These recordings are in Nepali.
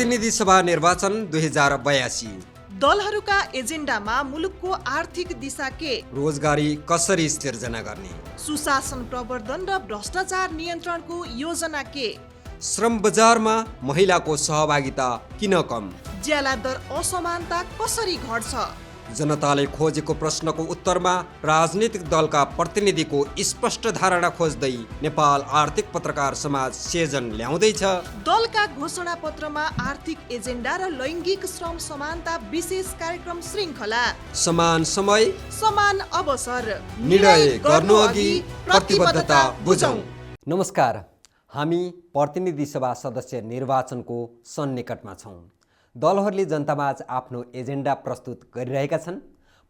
प्रतिनिधि सभा निर्वाचन 2082। दलहरूका एजेन्डामा मुलुकको आर्थिक दिशा के, रोजगारी कसरी सिर्जना गर्ने, सुशासन प्रवर्धन र भ्रष्टाचार नियन्त्रणको योजना के, श्रम बजारमा महिलाको सहभागिता किन कम, ज्याला दर असमानता कसरी घट्छ। जनताले खोजेको प्रश्नको उत्तरमा राजनीतिक दलका प्रतिनिधिको स्पष्ट धारणा खोज्दै नेपाल आर्थिक पत्रकार समाज सेजन ल्याउँदैछ। दलका घोषणा पत्रमा आर्थिक एजेन्डा र लैङ्गिक श्रम समानता विशेष कार्यक्रम श्रृङ्खला, समान समय समान अवसर, निर्णय गर्नु अघि प्रतिबद्धता बुझौँ। नमस्कार, हामी प्रतिनिधि सभा सदस्य निर्वाचनको सन्निकटमा छौँ। दलहरूले जनतामाझ आफ्नो एजेन्डा प्रस्तुत गरिरहेका छन्।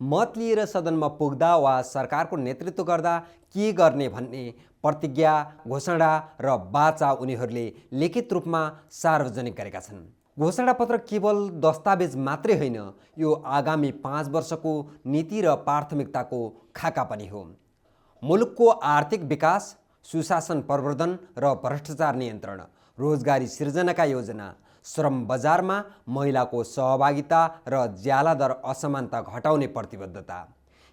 मत लिएर सदनमा पुग्दा वा सरकारको नेतृत्व गर्दा के गर्ने भन्ने प्रतिज्ञा, घोषणा र वाचा उनीहरूले लिखित रूपमा सार्वजनिक गरेका छन्। घोषणापत्र केवल दस्तावेज मात्रै होइन, यो आगामी 5 वर्षको नीति र प्राथमिकताको खाका पनि हो। मुलुकको आर्थिक विकास, सुशासन प्रवर्धन र भ्रष्टाचार नियन्त्रण, रोजगारी सिर्जनाका योजना, श्रम बजारमा महिलाको सहभागिता र ज्याला दर असमानता घटाउने प्रतिबद्धता,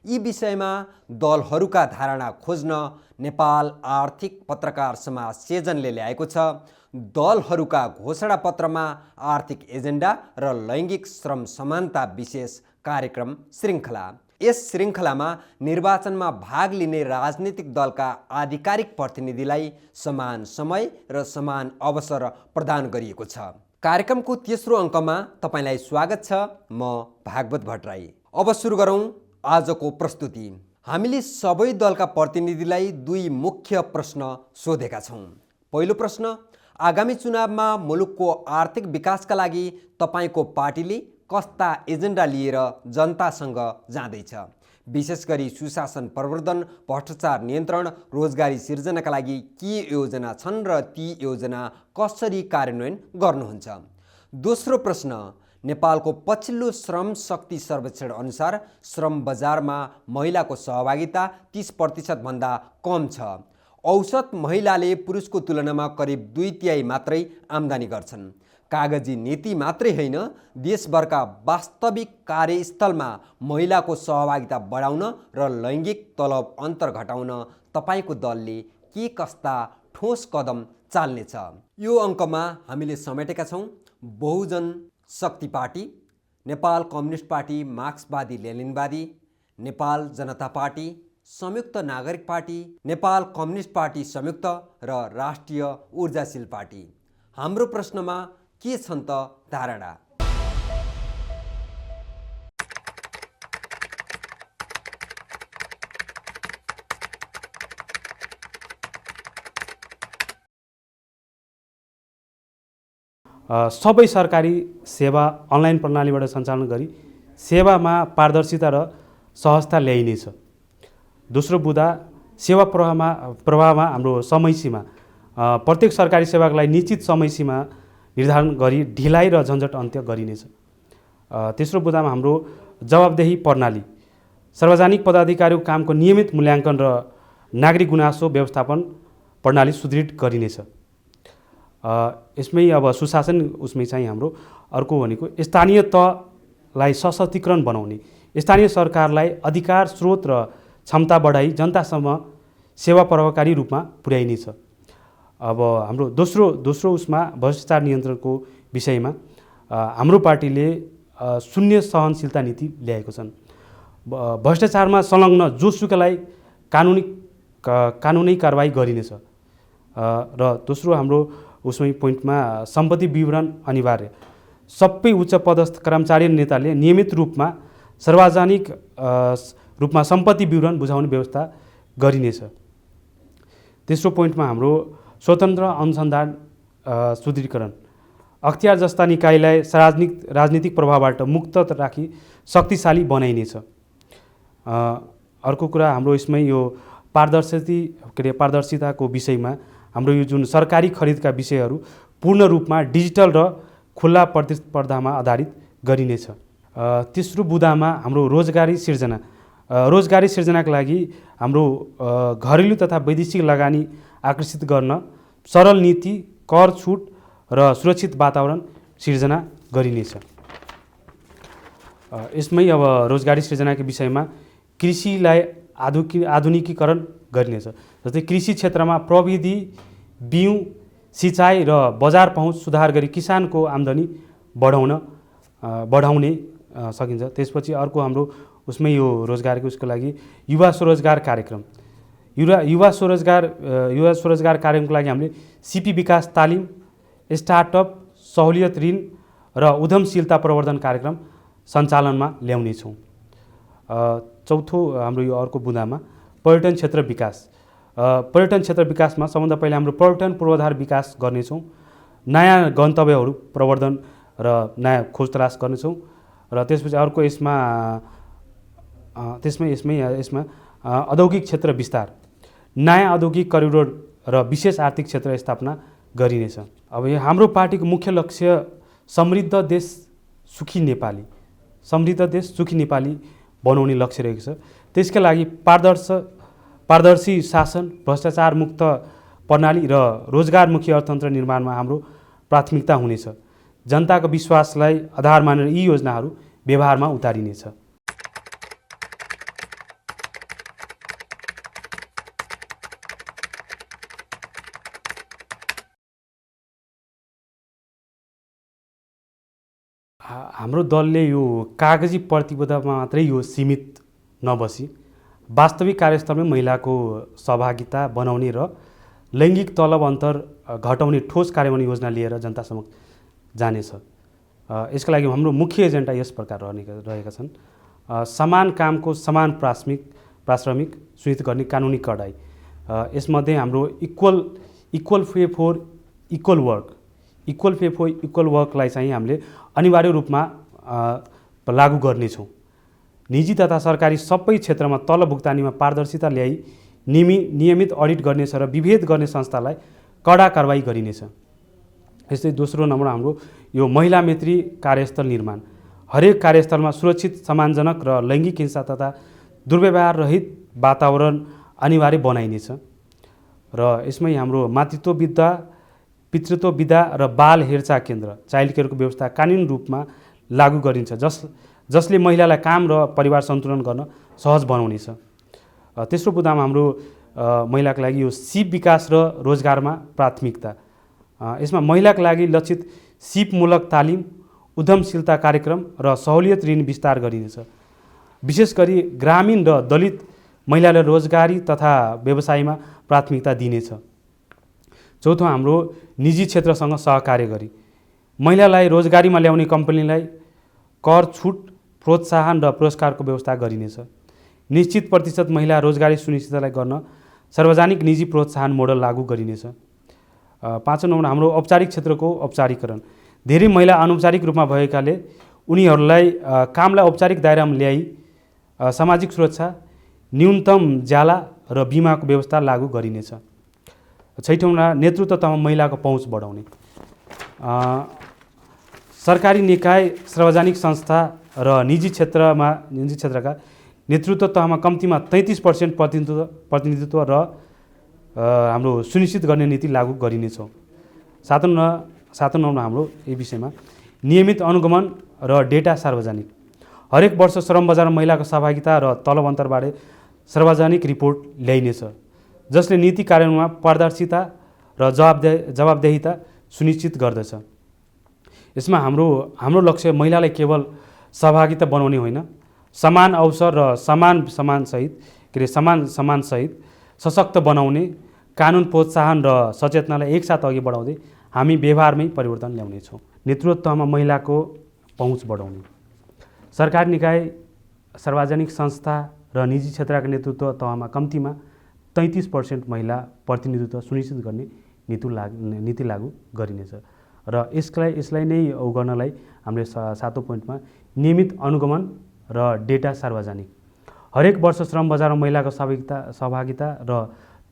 यी विषयमा दलहरूका धारणा खोज्न नेपाल आर्थिक पत्रकार समाज सेजनले ल्याएको छ दलहरूका घोषणापत्रमा आर्थिक एजेन्डा र लैङ्गिक श्रम समानता विशेष कार्यक्रम श्रृङ्खला। यस श्रृङ्खलामा निर्वाचनमा भाग लिने राजनीतिक दलका आधिकारिक प्रतिनिधिलाई समान समय र समान अवसर प्रदान गरिएको छ। कार्यक्रमको तेस्रो अङ्कमा तपाईँलाई स्वागत छ। म भागवत भट्टराई। अब सुरु गरौँ आजको प्रस्तुति। हामीले सबै दलका प्रतिनिधिलाई 2 मुख्य प्रश्न सोधेका छौँ। पहिलो प्रश्न, आगामी चुनावमा मुलुकको आर्थिक विकासका लागि तपाईँको पार्टीले कस्ता एजेन्डा लिएर जनतासँग जाँदैछ? विशेष गरी सुशासन प्रवर्धन, भ्रष्टाचार नियन्त्रण, रोजगारी सिर्जनाका लागि के योजना छन् र ती योजना कसरी कार्यान्वयन गर्नुहुन्छ? दोस्रो प्रश्न, नेपालको पछिल्लो श्रम शक्ति सर्वेक्षण अनुसार श्रम बजारमा महिलाको सहभागिता 30% भन्दा कम छ। औसत महिलाले पुरुषको तुलनामा करिब 2/3 मात्रै आम्दानी गर्छन्। कागजी नीति मात्रै होइन, देशभरका वास्तविक कार्यस्थलमा महिलाको सहभागिता बढाउन र लैङ्गिक तलब अन्तर घटाउन तपाईँको दलले के कस्ता ठोस कदम चाल्नेछ? यो अङ्कमा हामीले समेटेका छौँ बहुजन शक्ति पार्टी, नेपाल कम्युनिस्ट पार्टी मार्क्सवादी लेनिनवादी, नेपाल जनता पार्टी, संयुक्त नागरिक पार्टी, नेपाल कम्युनिस्ट पार्टी संयुक्त र राष्ट्रिय ऊर्जाशील पार्टी। हाम्रो प्रश्नमा के छन् त धारणा? सबै सरकारी सेवा अनलाइन प्रणालीबाट सञ्चालन गरी सेवामा पारदर्शिता र सहजता ल्याइनेछ। दोस्रो बुँदा, सेवा प्रवाहमा हाम्रो समयसीमा, प्रत्येक सरकारी सेवाको लागि निश्चित समयसीमा निर्धारण गरी ढिलाइ र झन्झट अन्त्य गरिनेछ। तेस्रो बुँदामा हाम्रो जवाबदेही प्रणाली, सार्वजनिक पदाधिकारीको कामको नियमित मूल्याङ्कन र नागरिक गुनासो व्यवस्थापन प्रणाली सुदृढ गरिनेछ। यसमै अब सुशासन उसमै चाहिँ हाम्रो अर्को भनेको स्थानीय तहलाई सशक्तिकरण बनाउने, स्थानीय सरकारलाई अधिकार स्रोत र क्षमता बढाई जनतासम्म सेवा प्रभावकारी रूपमा पुर्याइनेछ। अब हाम्रो दोस्रो उसमा भ्रष्टाचार नियन्त्रणको विषयमा हाम्रो पार्टीले शून्य सहनशीलता नीति ल्याएको छन्। भ्रष्टाचारमा संलग्न जोसुकैलाई कानुनी कारबाही गरिनेछ। र दोस्रो हाम्रो उसमै पोइन्टमा सम्पत्ति विवरण अनिवार्य, सबै उच्च पदस्थ कर्मचारी नेताले नियमित रूपमा सार्वजनिक रूपमा सम्पत्ति विवरण बुझाउने व्यवस्था गरिनेछ। तेस्रो पोइन्टमा हाम्रो स्वतन्त्र अनुसन्धान सुदृढीकरण, अख्तियार जस्ता निकायलाई राजनीतिक प्रभावबाट मुक्त राखी शक्तिशाली बनाइनेछ। अर्को कुरा हाम्रो यसमै यो पारदर्शिताको विषयमा हाम्रो यो जुन सरकारी खरिदका विषयहरू पूर्ण रूपमा डिजिटल र खुल्ला प्रतिस्पर्धामा आधारित गरिनेछ। तेस्रो बुँदामा हाम्रो रोजगारी सिर्जनाका लागि हाम्रो घरेलु तथा वैदेशिक लगानी आकर्षित गर्न सरल नीति, कर छुट र सुरक्षित वातावरण सिर्जना गरिनेछ। यसमै अब रोजगारी सृजनाको विषयमा कृषिलाई आधुनिकीकरण गरिनेछ। जस्तै कृषि क्षेत्रमा प्रविधि, बिउ, सिँचाइ र बजार पहुँच सुधार गरी किसानको आम्दानी बढाउने सकिन्छ। त्यसपछि अर्को हाम्रो उसमै यो रोजगारको उसको लागि युवा स्वरोजगार कार्यक्रम युवा स्वरोजगार कार्यक्रमको लागि हामीले सिपी विकास तालिम, स्टार्टअप सहुलियत ऋण र उद्यमशीलता प्रवर्धन कार्यक्रम सञ्चालनमा ल्याउनेछौँ। चौथो हाम्रो यो अर्को बुँदामा पर्यटन क्षेत्र विकास। पर्यटन क्षेत्र विकासमा सबभन्दा पहिला हाम्रो पर्यटन पूर्वाधार विकास गर्नेछौँ। नयाँ गन्तव्यहरू प्रवर्धन र नयाँ खोज तलास गर्नेछौँ। र त्यसपछि अर्को यसमा औद्योगिक क्षेत्र विस्तार, नयाँ औद्योगिक करिडोर र विशेष आर्थिक क्षेत्र स्थापना गरिनेछ। अब यो हाम्रो पार्टीको मुख्य लक्ष्य समृद्ध देश सुखी नेपाली बनाउने लक्ष्य रहेको छ। त्यसका लागि पारदर्शी शासन, भ्रष्टाचार मुक्त प्रणाली र रोजगारमुखी अर्थतन्त्र निर्माणमा हाम्रो प्राथमिकता हुनेछ। जनताको विश्वासलाई आधार मानेर यी योजनाहरू व्यवहारमा उतारिनेछ। हाम्रो दलले यो कागजी प्रतिबद्धतामा मात्रै यो सीमित नबसी वास्तविक कार्यस्थलमै महिलाको सहभागिता बनाउने र लैङ्गिक तलब अन्तर घटाउने ठोस कार्यान्वयन योजना लिएर जनतासमक्ष जानेछ। यसका लागि हाम्रो मुख्य एजेन्डा यस प्रकार रहेका छन्। समान कामको समान पारिश्रमिक सुनिश्चित गर्ने कानुनी कडाइ। यसमध्ये हाम्रो इक्वल पे फर इक्वल वर्कलाई चाहिँ हामीले अनिवार्य रूपमा लागू गर्नेछौँ। निजी तथा सरकारी सबै क्षेत्रमा तलब भुक्तानीमा पारदर्शिता ल्याई नियमित अडिट गर्नेछ र विभेद गर्ने संस्थालाई कडा कारबाही गरिनेछ। यस्तै दोस्रो नम्बर हाम्रो यो महिला मैत्री कार्यस्थल निर्माण। हरेक कार्यस्थलमा सुरक्षित, सम्मानजनक र लैङ्गिक हिंसा तथा दुर्व्यवहार रहित वातावरण अनिवार्य बनाइनेछ। र यसमै हाम्रो मातृत्व विद्या, पितृत्व विद्या र बाल हेरचाह केन्द्र चाइल्ड केयरको व्यवस्था कानुनी रूपमा लागू गरिन्छ, जसले महिलालाई काम र परिवार सन्तुलन गर्न सहज बनाउनेछ। तेस्रो बुँदामा हाम्रो महिलाको लागि यो सिप विकास र रोजगारमा प्राथमिकता। यसमा महिलाको लागि लक्षित सिपमूलक तालिम, उद्यमशीलता कार्यक्रम र सहुलियत ऋण विस्तार गरिनेछ। विशेष गरी ग्रामीण र दलित महिलालाई रोजगारी तथा व्यवसायमा प्राथमिकता दिनेछ। चौथो हाम्रो निजी क्षेत्रसँग सहकार्य गरी महिलालाई रोजगारीमा ल्याउने कम्पनीलाई कर छुट, प्रोत्साहन र पुरस्कारको व्यवस्था गरिनेछ। निश्चित प्रतिशत महिला रोजगारी सुनिश्चितलाई गर्न सार्वजनिक निजी प्रोत्साहन मोडल लागू गरिनेछ। पाँचौँ नम्बर हाम्रो औपचारिक क्षेत्रको औपचारिकरण। धेरै महिला अनौपचारिक रूपमा भएकाले उनीहरूलाई कामलाई औपचारिक दायरामा ल्याई सामाजिक सुरक्षा, न्यूनतम ज्याला र बिमाको व्यवस्था लागू गरिनेछ। छैठौँमा नेतृत्व तहमा महिलाको पहुँच बढाउने। सरकारी निकाय, सार्वजनिक संस्था र निजी क्षेत्रका नेतृत्व तहमा कम्तीमा 33% प्रतिनिधित्व र हाम्रो सुनिश्चित गर्ने नीति लागू गरिनेछ। सातौँ नम्बर हाम्रो यो विषयमा नियमित अनुगमन र डेटा सार्वजनिक। हरेक वर्ष श्रम बजारमा महिलाको सहभागिता र तलब अन्तरबारे सार्वजनिक रिपोर्ट ल्याइनेछ, जसले नीति कार्यान्वयनमा पारदर्शिता र जवाबदेहिता सुनिश्चित गर्दछ। यसमा हाम्रो लक्ष्य महिलालाई केवल सहभागिता बनाउने होइन, समान अवसर र सम्मानसहित सशक्त बनाउने, कानुन प्रोत्साहन र सचेतनालाई एकसाथ अघि बढाउँदै हामी व्यवहारमै परिवर्तन ल्याउनेछौँ। नेतृत्वमा महिलाको पहुँच बढाउने। सरकारी निकाय, सार्वजनिक संस्था र निजी क्षेत्रका नेतृत्व तहमा कम्तीमा 33% महिला प्रतिनिधित्व सुनिश्चित गर्ने नीति लागू गरिनेछ। र यसलाई नै गर्नलाई हामीले सातौँ पोइन्टमा नियमित अनुगमन र डेटा सार्वजनिक। हरेक वर्ष श्रम बजारमा महिलाको सहभागिता र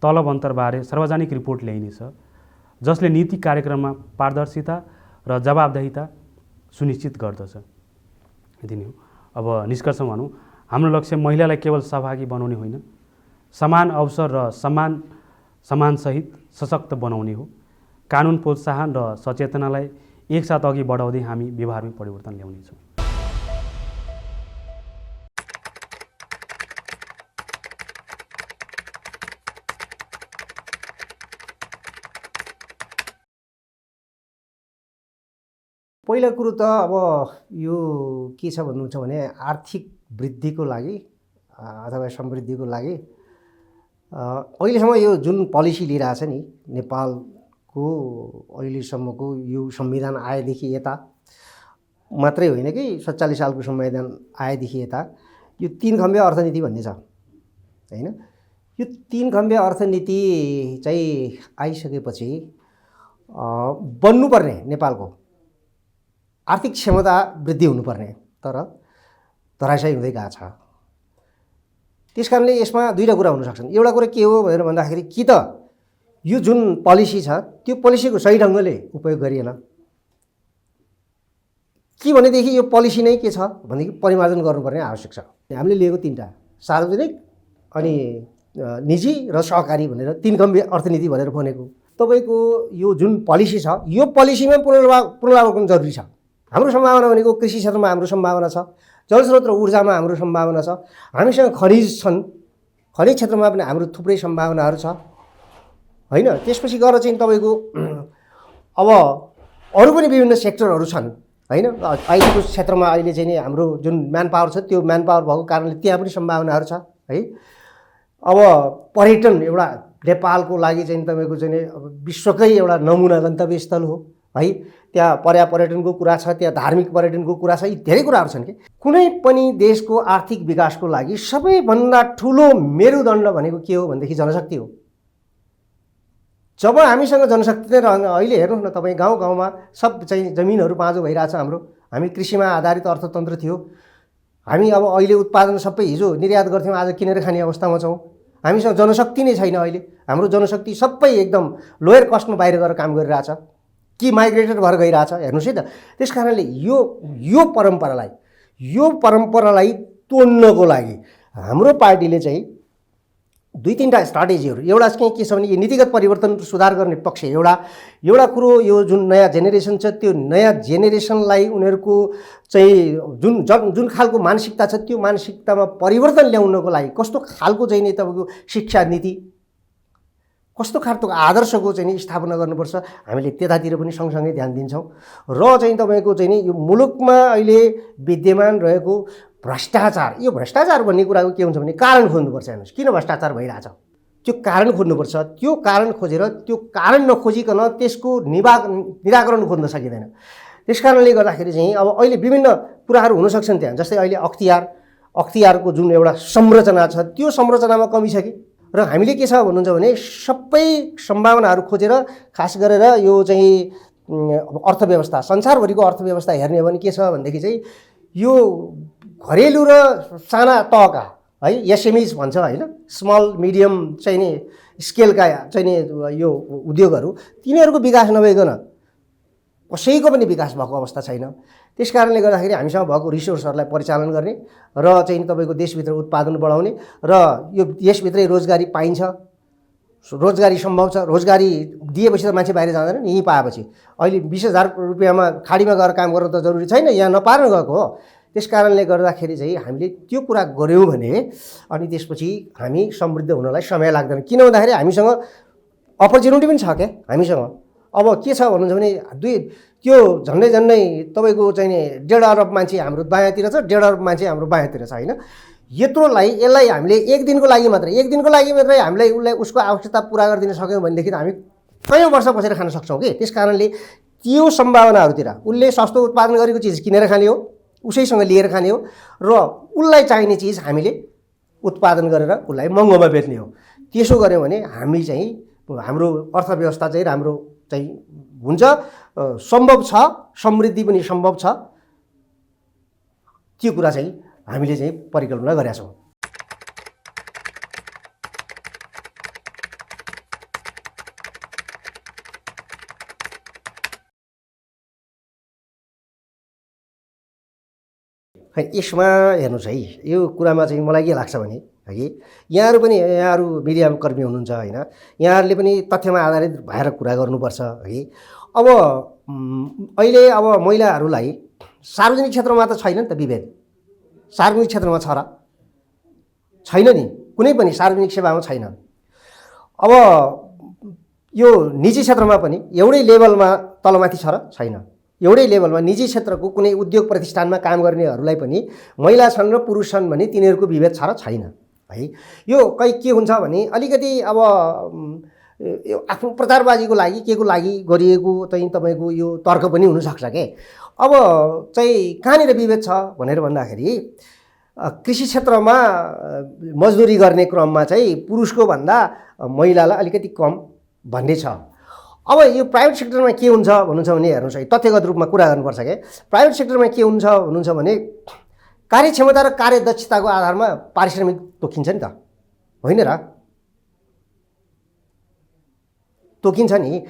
तलब अन्तरबारे सार्वजनिक रिपोर्ट ल्याइनेछ, जसले नीति कार्यक्रममा पारदर्शिता र जवाबदेहिता सुनिश्चित गर्दछ। यति नै हो। अब निष्कर्षमा भनौँ, हाम्रो लक्ष्य महिलालाई केवल सहभागी बनाउने होइन, समान अवसर र सम्मानसहित सशक्त बनाउने हो। कानुन प्रोत्साहन र सचेतनालाई एकसाथ अघि बढाउँदै हामी व्यवहारमै परिवर्तन ल्याउनेछौँ। पहिला कुरो त अब यो के छ भन्नुहुन्छ भने आर्थिक वृद्धिको लागि अथवा समृद्धिको लागि अहिलेसम्म यो जुन पोलिसी लिइरहेछ नि नेपालको अहिलेसम्मको यो संविधान आएदेखि यता मात्रै होइन कि 47 सालको संविधान आएदेखि यता यो 3 खम्बे अर्थनीति भन्ने छ हैन। यो 3 खम्बे अर्थनीति चाहिँ आइसकेपछि बन्नुपर्ने नेपालको आर्थिक क्षमता वृद्धि हुनुपर्ने तर धराशायी हुँदै गएको छ। त्यसकारणले यसमा दुईवटा कुरा हुन सक्छन्। एउटा कुरा के हो भनेर भन्दाखेरि कि त यो जुन पोलिसी छ त्यो पोलिसीको सही ढङ्गले उपयोग गरिएन कि भनेदेखि यो पोलिसी नै के छ भनेदेखि परिमार्जन गर्नुपर्ने आवश्यक छ। हामीले लिएको 3टा सार्वजनिक अनि निजी र सहकारी भनेर 3 खम्बे अर्थनीति भनेर भनेको तपाईको यो जुन पोलिसी छ यो पोलिसीमा पुनरावलोकन जरुरी छ। हाम्रो सम्भावना भनेको कृषि क्षेत्रमा हाम्रो सम्भावना छ, जलस्रोत र ऊर्जामा हाम्रो सम्भावना छ, हामीसँग खनिज छन्, खनिज क्षेत्रमा पनि हाम्रो थुप्रै सम्भावनाहरू छ हैन। त्यसपछि गएर चाहिँ तपाईको अब अरू पनि विभिन्न सेक्टरहरू छन् हैन। आइटीको क्षेत्रमा अहिले चाहिँ हाम्रो जुन म्यान पावर छ त्यो म्यान पावर भएको कारणले त्यहाँ पनि सम्भावनाहरू छ है। अब पर्यटन एउटा नेपालको लागि चाहिँ तपाईको चाहिँ विश्वकै एउटा नमुना गन्तव्य स्थल हो है। त्यहाँ पर्यटनको कुरा छ, त्यहाँ धार्मिक पर्यटनको कुरा छ, यी धेरै कुराहरू छन् कि कुनै पनि देशको आर्थिक विकासको लागि सबैभन्दा ठुलो मेरुदण्ड भनेको के हो भनेदेखि जनशक्ति हो। जब हामीसँग जनशक्ति नै रहन्छ, अहिले हेर्नुहोस् न तपाईँ गाउँ गाउँमा सब चाहिँ जमिनहरू बाँझो भइरहेछ हाम्रो। हामी कृषिमा आधारित अर्थतन्त्र थियो, हामी अब अहिले उत्पादन सबै हिजो निर्यात गर्थ्यौँ, आज किनेर खाने अवस्थामा छौँ। हामीसँग जनशक्ति नै छैन। अहिले हाम्रो जनशक्ति सबै एकदम लोयर कस्टमा बाहिर गएर काम गरिरहेछ कि माइग्रेटेड भएर गइरहेछ। हेर्नुहोस् है त। त्यस कारणले यो परम्परालाई तोड्नको लागि हाम्रो पार्टीले चाहिँ 2-3टा स्ट्राटेजीहरू, एउटा चाहिँ के छ भने यो नीतिगत परिवर्तन सुधार गर्ने पक्ष एउटा कुरो, यो जुन नयाँ जेनेरेसन छ त्यो नयाँ जेनेरेसनलाई उनीहरूको चाहिँ जुन खालको मानसिकता छ त्यो मानसिकतामा परिवर्तन ल्याउनको लागि कस्तो खालको चाहिँ नि तपाईँको शिक्षा नीति, कस्तो खालको आदर्शको चाहिँ नि स्थापना गर्नुपर्छ, हामीले त्यतातिर पनि सँगसँगै ध्यान दिन्छौँ। र चाहिँ तपाईँको चाहिँ नि यो मुलुकमा अहिले विद्यमान रहेको भ्रष्टाचार, यो भ्रष्टाचार भन्ने कुराको के हुन्छ भने कारण खोज्नुपर्छ। हेर्नुहोस् किन भ्रष्टाचार भइरहेछ त्यो कारण खोज्नुपर्छ। त्यो कारण खोजेर त्यो कारण नखोजिकन त्यसको निराकरण खोज्न सकिँदैन। त्यस कारणले गर्दाखेरि चाहिँ अब अहिले विभिन्न कुराहरू हुन सक्छन् त्यहाँ, जस्तै अहिले अख्तियारको जुन एउटा संरचना छ त्यो संरचनामा कमी छ कि। र हामीले के छ भन्नुहुन्छ भने सबै सम्भावनाहरू खोजेर खास गरेर यो चाहिँ अर्थव्यवस्था, संसारभरिको अर्थव्यवस्था हेर्ने हो भने के छ भनेदेखि चाहिँ यो घरेलु र साना तहका है एसएमइज भन्छ होइन, स्मल मिडियम चाहिँ नि स्केलका चाहिँ नि यो उद्योगहरू, तिनीहरूको विकास नभइकन कसैको पनि विकास भएको अवस्था छैन। त्यस कारणले गर्दाखेरि हामीसँग भएको रिसोर्सहरूलाई परिचालन गर्ने र चाहिँ तपाईँको देशभित्र उत्पादन बढाउने र यो देशभित्रै रोजगारी पाइन्छ, रोजगारी सम्भव छ। रोजगारी दिएपछि त मान्छे बाहिर जाँदैन नि। यहीँ पाएपछि अहिले 20,000 रुपियाँमा खाडीमा गएर काम गर्न त जरुरी छैन, यहाँ नपाएर गएको हो। त्यस कारणले गर्दाखेरि चाहिँ हामीले त्यो कुरा गऱ्यौँ भने अनि त्यसपछि हामी समृद्ध हुनलाई समय लाग्दैन। किन भन्दाखेरि हामीसँग अपर्च्युनिटी पनि छ क्या हामीसँग। अब के छ भन्नुहुन्छ भने त्यो झन्डै तपाईँको चाहिँ नि 1.5 अरब मान्छे हाम्रो दायाँतिर छ, 1.5 अरब मान्छे हाम्रो बायाँतिर छ होइन। यसलाई हामीले एक दिनको लागि मात्रै हामीलाई उसको आवश्यकता पुरा गरिदिन सक्यौँ भनेदेखि हामी कयौँ वर्ष बसेर खान सक्छौँ कि। त्यस कारणले त्यो सम्भावनाहरूतिर उसले सस्तो उत्पादन गरेको चिज किनेर खाने हो, उसैसँग लिएर खाने हो र उसलाई चाहिने चिज हामीले उत्पादन गरेर उसलाई महँगोमा बेच्ने हो। त्यसो गऱ्यौँ भने हामी चाहिँ हाम्रो अर्थव्यवस्था चाहिँ राम्रो चाहिँ हुन्छ, सम्भव छ, समृद्धि पनि सम्भव छ। त्यो कुरा चाहिँ हामीले चाहिँ परिकल्पना गरेका छौँ। यसमा हेर्नुहोस् है, यो कुरामा चाहिँ मलाई के लाग्छ भने है। यहाँहरू मिडियामा कर्मी हुनुहुन्छ होइन, यहाँहरूले पनि तथ्यमा आधारित भएर कुरा गर्नुपर्छ है। अब अहिले अब महिलाहरूलाई सार्वजनिक क्षेत्रमा त छैन नि त विभेद, सार्वजनिक क्षेत्रमा छ र छैन नि, कुनै पनि सार्वजनिक सेवामा छैन। अब यो निजी क्षेत्रमा पनि एउटै लेभलमा तलमाथि छ र छैन, एउटै लेभलमा निजी क्षेत्रको कुनै उद्योग प्रतिष्ठानमा काम गर्नेहरूलाई पनि महिला छन् र पुरुष छन् भने तिनीहरूको विभेद छ र छैन है। यो के हुन्छ भने अलिकति अब यो आफ्नो प्रचारबाजीको लागि के को लागि गरिएको चाहिँ तपाईँको यो तर्क पनि हुनसक्छ के। अब चाहिँ कहाँनिर विभेद छ भनेर भन्दाखेरि कृषि क्षेत्रमा मजदुरी गर्ने क्रममा चाहिँ पुरुषको भन्दा महिलालाई अलिकति कम भन्ने छ। अब यो प्राइभेट सेक्टरमा के हुन्छ भन्नुहुन्छ भने हेर्नुहोस् है, तथ्यगत रूपमा कुरा गर्नुपर्छ के। प्राइभेट सेक्टरमा के हुन्छ भन्नुहुन्छ भने कार्यक्षमता र कार्यदक्षताको आधारमा पारिश्रमिक तोकिन्छ नि त, होइन र? तोकिन्छ नि।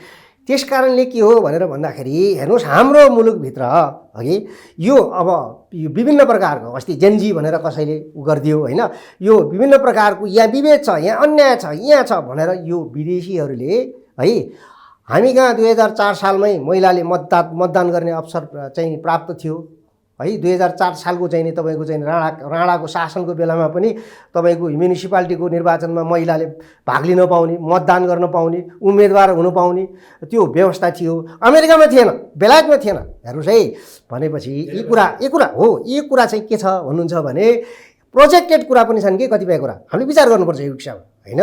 त्यस कारणले के हो भनेर भन्दाखेरि हेर्नुहोस् हाम्रो मुलुकभित्र है यो अब यो विभिन्न प्रकारको अस्ति जेनजी भनेर कसैले गरिदियो होइन, यो विभिन्न प्रकारको यहाँ विभेद छ, यहाँ अन्याय छ, यहाँ छ भनेर यो विदेशीहरूले है। हामी कहाँ 2004 सालमै महिलाले मतदान गर्ने अवसर चाहिँ प्राप्त थियो है। 2004 सालको चाहिँ नि तपाईँको चाहिँ राणाको शासनको बेलामा पनि तपाईँको म्युनिसिपालिटीको निर्वाचनमा महिलाले भाग लिन पाउने, मतदान गर्न पाउने, उम्मेदवार हुन पाउने त्यो व्यवस्था थियो। अमेरिकामा थिएन, बेलायतमा थिएन। हेर्नुहोस् है, भनेपछि यी कुरा हो। यी कुरा चाहिँ के छ भन्नुहुन्छ भने प्रोजेक्टेड कुरा पनि छन् कि कतिपय कुरा हामीले विचार गर्नुपर्छ यो विषयमा होइन।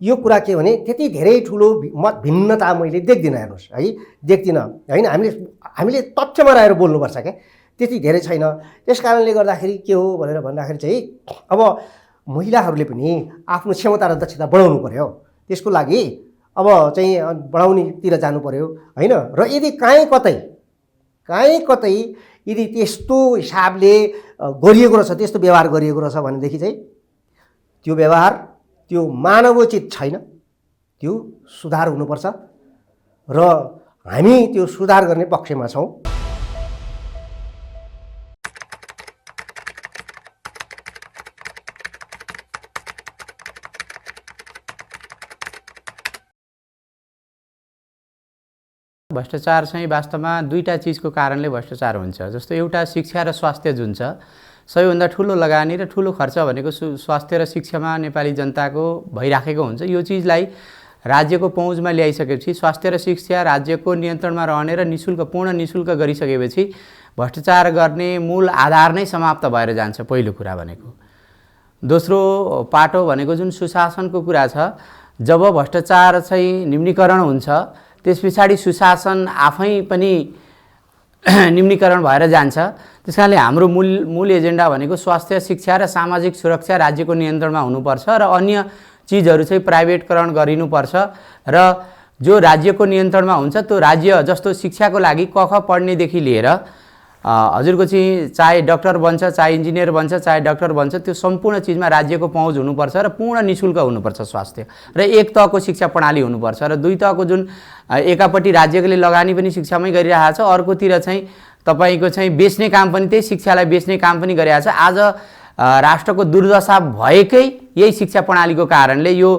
यो कुरा के भने त्यति धेरै ठुलो मत भिन्नता मैले देख्दिनँ, हेर्नुहोस् है, देख्दिनँ होइन। हामीले तथ्यमा रहेर बोल्नुपर्छ क्या, त्यति धेरै छैन। त्यस कारणले गर्दाखेरि के हो भनेर भन्दाखेरि चाहिँ अब महिलाहरूले पनि आफ्नो क्षमता र दक्षता बढाउनु पर्यो। त्यसको लागि अब चाहिँ बढाउनेतिर जानु पर्यो होइन। र यदि कहीँ कतै यदि त्यस्तो हिसाबले गरिएको रहेछ, त्यस्तो व्यवहार गरिएको रहेछ भनेदेखि चाहिँ त्यो व्यवहार त्यो मानवोचित छैन, त्यो सुधार हुनुपर्छ र हामी त्यो सुधार गर्ने पक्षमा छौँ। भ्रष्टाचार चाहिँ वास्तवमा दुईटा चिजको कारणले भ्रष्टाचार हुन्छ। जस्तो एउटा शिक्षा र स्वास्थ्य जुन छ, सबैभन्दा ठुलो लगानी र ठुलो खर्च भनेको स्वास्थ्य र शिक्षामा नेपाली जनताको भइराखेको हुन्छ। यो चिजलाई राज्यको पहुँचमा ल्याइसकेपछि, स्वास्थ्य र शिक्षा राज्यको नियन्त्रणमा रहने र पूर्ण निःशुल्क गरिसकेपछि भ्रष्टाचार गर्ने मूल आधार नै समाप्त भएर जान्छ, पहिलो कुरा भनेको। दोस्रो पाटो भनेको जुन सुशासनको कुरा छ, जब भ्रष्टाचार चाहिँ न्यूनीकरण हुन्छ त्यस पछाडि सुशासन आफै पनि न्यूनीकरण भएर जान्छ। त्यस कारणले हाम्रो मूल एजेन्डा भनेको स्वास्थ्य, शिक्षा र सामाजिक सुरक्षा राज्यको नियन्त्रणमा हुनुपर्छ र अन्य चिजहरू चाहिँ प्राइभेटकरण गरिनुपर्छ र जो राज्यको नियन्त्रणमा हुन्छ त्यो राज्य जस्तो शिक्षाको लागि क ख पढ्नेदेखि लिएर हजुरको चाहिँ चाहे डाक्टर बन्छ, चाहे इन्जिनियर बन्छ, चाहे डाक्टर बन्छ, त्यो सम्पूर्ण चिजमा राज्यको पहुँच हुनुपर्छ र पूर्ण निःशुल्क हुनुपर्छ स्वास्थ्य। र एक तहको शिक्षा प्रणाली हुनुपर्छ र दुई तहको जुन एकापट्टि राज्यले लगानी पनि शिक्षामै गरिरहेको छ, अर्कोतिर चाहिँ तपाईँको चाहिँ बेच्ने काम पनि, त्यही शिक्षालाई बेच्ने काम पनि गरिरहेको छ। आज राष्ट्रको दुर्दशा भएकै यही शिक्षा प्रणालीको कारणले यो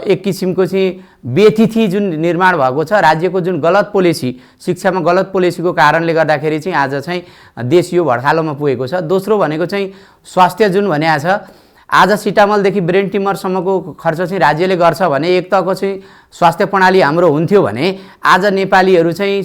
एक किसिमको चाहिँ बेतिथि जुन निर्माण भएको छ, राज्यको जुन गलत पोलिसी, शिक्षामा गलत पोलिसीको कारणले गर्दाखेरि चाहिँ आज चाहिँ देश यो भड्खालोमा पुगेको छ। दोस्रो भनेको चाहिँ स्वास्थ्य जुन भनेको छ, आज सिटामलदेखि ब्रेन ट्युमरसम्मको खर्च चाहिँ राज्यले गर्छ भने एक तहको चाहिँ स्वास्थ्य प्रणाली हाम्रो हुन्थ्यो भने आज नेपालीहरू चाहिँ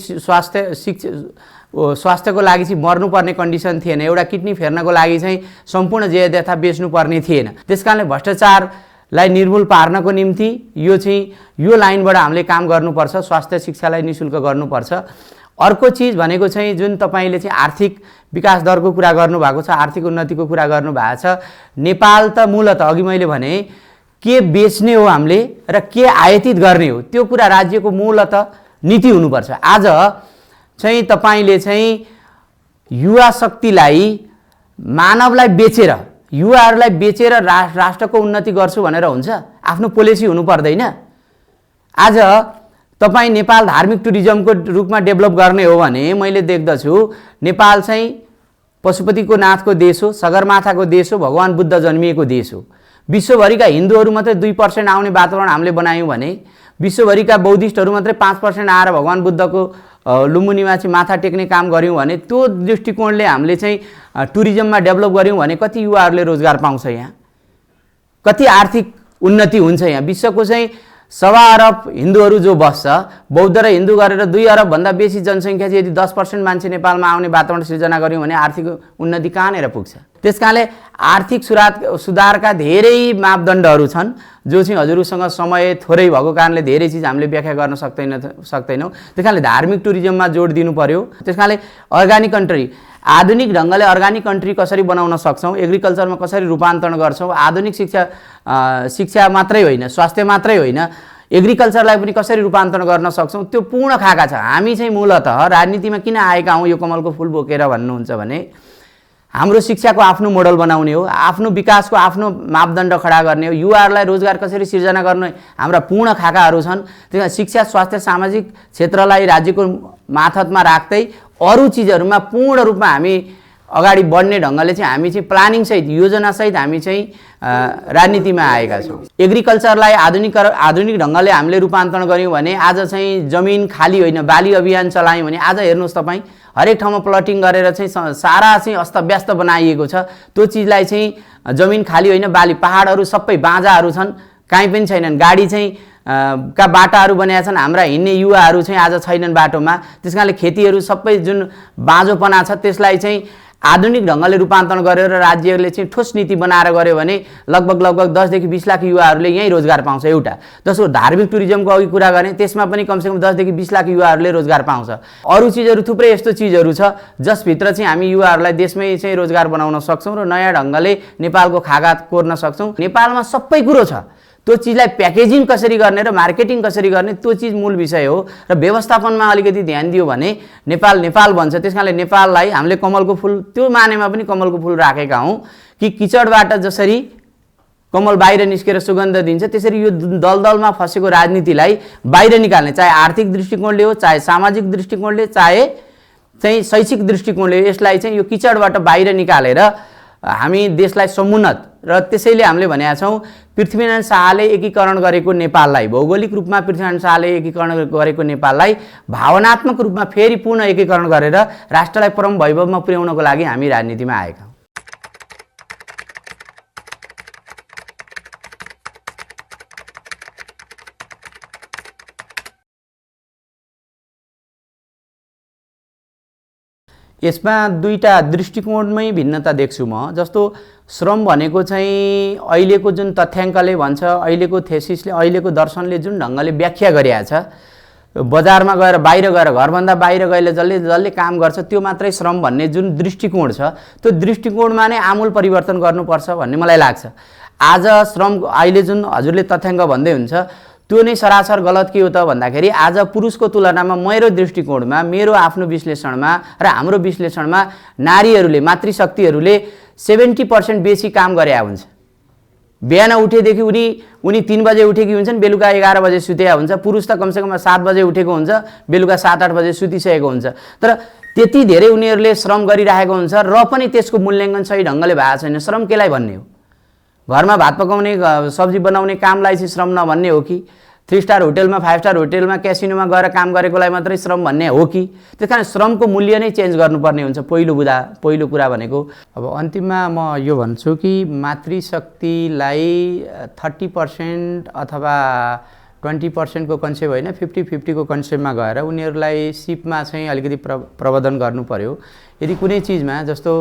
स्वास्थ्यको लागि चाहिँ मर्नुपर्ने कन्डिसन थिएन। एउटा किडनी फेर्नको लागि चाहिँ सम्पूर्ण ज्यादा बेच्नुपर्ने थिएन। त्यसकारणले भ्रष्टाचारलाई निर्मूल पार्नको निम्ति यो लाइनबाट हामीले काम गर्नुपर्छ, स्वास्थ्य शिक्षालाई निःशुल्क गर्नुपर्छ। अर्को चिज भनेको चाहिँ जुन तपाईँले चाहिँ आर्थिक विकास दरको कुरा गर्नुभएको छ, आर्थिक उन्नतिको कुरा गर्नुभएको छ, नेपाल त मूलतः अघि मैले भने के बेच्ने हो हामीले र के आयातित गर्ने हो, त्यो कुरा राज्यको मूलतः नीति हुनुपर्छ। आज चाहिँ तपाईँले चाहिँ युवा शक्तिलाई, मानवलाई बेचेर, युवाहरूलाई बेचेर राष्ट्रको उन्नति गर्छु भनेर हुन्छ? आफ्नो पोलिसी हुनु पर्दैन? आज तपाईँ नेपाल धार्मिक टुरिज्मको रूपमा डेभलप गर्ने हो भने मैले देख्दछु नेपाल चाहिँ पशुपतिको नाथको देश हो, सगरमाथाको देश हो, भगवान बुद्ध जन्मिएको देश हो। विश्वभरिका हिन्दूहरू मात्रै 2% आउने वातावरण हामीले बनायौँ भने विश्वभरिका बौद्धिस्टहरू मात्रै 5% आएर भगवान बुद्धको लुम्बिनीमा चाहिँ माथा टेक्ने काम गऱ्यौँ भने त्यो दृष्टिकोणले हामीले चाहिँ टुरिज्ममा डेभलप गऱ्यौँ भने कति युवाहरूले रोजगार पाउँछ यहाँ, कति आर्थिक उन्नति हुन्छ यहाँ। विश्वको चाहिँ 1.25 अरब हिन्दूहरू जो बस्छ, बौद्ध र हिन्दू गरेर 2 अरबभन्दा बेसी जनसङ्ख्या चाहिँ यदि 10% मान्छे नेपालमा आउने वातावरण सिर्जना गऱ्यौँ भने आर्थिक उन्नति कहाँनिर पुग्छ। त्यस कारणले आर्थिक सुधारका धेरै मापदण्डहरू छन् जो चाहिँ हजुरसँग समय थोरै भएको कारणले धेरै चिज हामीले व्याख्या गर्न सक्दैनौँ। त्यस कारणले धार्मिक टुरिज्ममा जोड दिनु पर्यो। त्यस कारणले अर्गानिक कन्ट्री, आधुनिक ढङ्गले अर्गानिक कन्ट्री कसरी बनाउन सक्छौँ, एग्रिकल्चरमा कसरी रूपान्तरण गर्छौँ, आधुनिक शिक्षा मात्रै होइन, स्वास्थ्य मात्रै होइन, एग्रिकल्चरलाई पनि कसरी रूपान्तरण गर्न सक्छौँ, त्यो पूर्ण खाका छ। हामी चाहिँ मूलतः राजनीतिमा किन आएका हौँ यो कमलको फुल बोकेर भन्नुहुन्छ भने हाम्रो शिक्षाको आफ्नो मोडल बनाउने हो, आफ्नो विकासको आफ्नो मापदण्ड खडा गर्ने हो, युवाहरूलाई रोजगार कसरी सिर्जना गर्ने हाम्रा पूर्ण खाकाहरू छन्। त्यही शिक्षा, स्वास्थ्य, सामाजिक क्षेत्रलाई राज्यको माथतमा राख्दै अरू चिजहरूमा पूर्ण रूपमा हामी अगाडि बढ्ने ढङ्गले चाहिँ हामी चाहिँ प्लानिङसहित, योजनासहित हामी चाहिँ राजनीतिमा आएका छौँ। एग्रिकल्चरलाई आधुनिक ढङ्गले हामीले रूपान्तरण गऱ्यौँ भने आज चाहिँ जमिन खाली होइन, बाली अभियान चलायौँ भने आज हेर्नुहोस् तपाईँ हरेक ठाउँमा प्लटिङ गरेर चाहिँ सारा चाहिँ अस्तव्यस्त बनाइएको छ। त्यो चिजलाई चाहिँ जमिन खाली होइन, बाली, पहाडहरू सबै बाँझाहरू छन्, काहीँ पनि छैनन्। गाडी चाहिँ का बाटाहरू बनाएका छन्, हाम्रा हिँड्ने युवाहरू चाहिँ आज छैनन् बाटोमा। त्यस कारणले खेतीहरू सबै जुन बाँझोपना छ त्यसलाई चाहिँ आधुनिक ढङ्गले रूपान्तरण गरेर राज्यले चाहिँ ठोस नीति बनाएर गऱ्यो भने लगभग 10 देखि 20 लाख युवाहरूले यहीँ रोजगार पाउँछ। एउटा दोस्रो धार्मिक टुरिज्मको अघि कुरा गर्ने, त्यसमा पनि कमसेकम 10 देखि 20 लाख युवाहरूले रोजगार पाउँछ। अरू चिजहरू थुप्रै यस्तो चिजहरू छ जसभित्र चाहिँ हामी युवाहरूलाई देशमै चाहिँ रोजगार बनाउन सक्छौँ र नयाँ ढङ्गले नेपालको खाका कोर्न सक्छौँ। नेपालमा सबै कुरो छ, त्यो चिजलाई प्याकेजिङ कसरी गर्ने र मार्केटिङ कसरी गर्ने त्यो चिज मूल विषय हो र व्यवस्थापनमा अलिकति ध्यान दियो भने नेपाल बन्छ। त्यस कारणले नेपाललाई हामीले कमलको फुल त्यो मानेमा पनि कमलको फुल राखेका हौँ कि किचडबाट जसरी कमल बाहिर निस्केर सुगन्ध दिन्छ त्यसरी यो दलदलमा फसेको राजनीतिलाई बाहिर निकाल्ने, चाहे आर्थिक दृष्टिकोणले हो, चाहे सामाजिक दृष्टिकोणले, चाहे चाहिँ शैक्षिक दृष्टिकोणले, यसलाई चाहिँ यो किचडबाट बाहिर निकालेर हामी देशलाई समुन्नत र त्यसैले हामीले भनेका छौँ पृथ्वीनारायण शाहले एकीकरण गरेको नेपाललाई, भौगोलिक रूपमा पृथ्वीनारायण शाहले एकीकरण गरेको नेपाललाई भावनात्मक रूपमा फेरि पुनः एकीकरण गरेर राष्ट्रलाई परम वैभवमा पुर्याउनको लागि हामी राजनीतिमा आएका हौँ। यसमा दुईटा दृष्टिकोणमै भिन्नता देख्छु म। जस्तो श्रम भनेको चाहिँ अहिलेको जुन तथ्याङ्कले भन्छ, अहिलेको थेसिसले, अहिलेको दर्शनले जुन ढङ्गले व्याख्या गरिएको छ, बजारमा गएर बाहिर गएर घरभन्दा बाहिर गएर जसले काम गर्छ त्यो मात्रै श्रम भन्ने जुन दृष्टिकोण छ त्यो दृष्टिकोणमा नै आमूल परिवर्तन गर्नुपर्छ भन्ने मलाई लाग्छ। आज श्रम अहिले जुन हजुरले तथ्याङ्क भन्दै हुन्छ त्यो नै सरासर गलत के हो त भन्दाखेरि आज पुरुषको तुलनामा मेरो दृष्टिकोणमा, मेरो आफ्नो विश्लेषणमा र हाम्रो विश्लेषणमा नारीहरूले, मातृशक्तिहरूले 70% बेसी काम गरे हुन्छ। बिहान उठेदेखि उनी 3 बजे उठेकी हुन्छन्, बेलुका 11 बजे सुतेका हुन्छ। पुरुष त कमसेकम 7 बजे उठेको हुन्छ, बेलुका 7-8 बजे सुतिसकेको हुन्छ। तर त्यति धेरै उनीहरूले श्रम गरिरहेको हुन्छ र पनि त्यसको मूल्याङ्कन सही ढङ्गले भएको छैन। श्रम केलाई भन्ने हो? घरमा भात पकाउने, सब्जी बनाउने कामलाई चाहिँ श्रम नभन्ने हो कि 3 स्टार होटेलमा, 5 स्टार होटेलमा, क्यासिनोमा गएर काम गरेकोलाई मात्रै श्रम भन्ने हो कि? त्यस कारण श्रमको मूल्य नै चेन्ज गर्नुपर्ने हुन्छ। पहिलो कुरा भनेको अब अन्तिममा म यो भन्छु कि मातृशक्तिलाई 30% अथवा 20% को कन्सेप्ट होइन, 50-50 को कन्सेप्टमा गएर उनीहरूलाई सिपमा चाहिँ अलिकति प्रबन्धन गर्नु पर्यो। यदि कुनै चिजमा जस्तो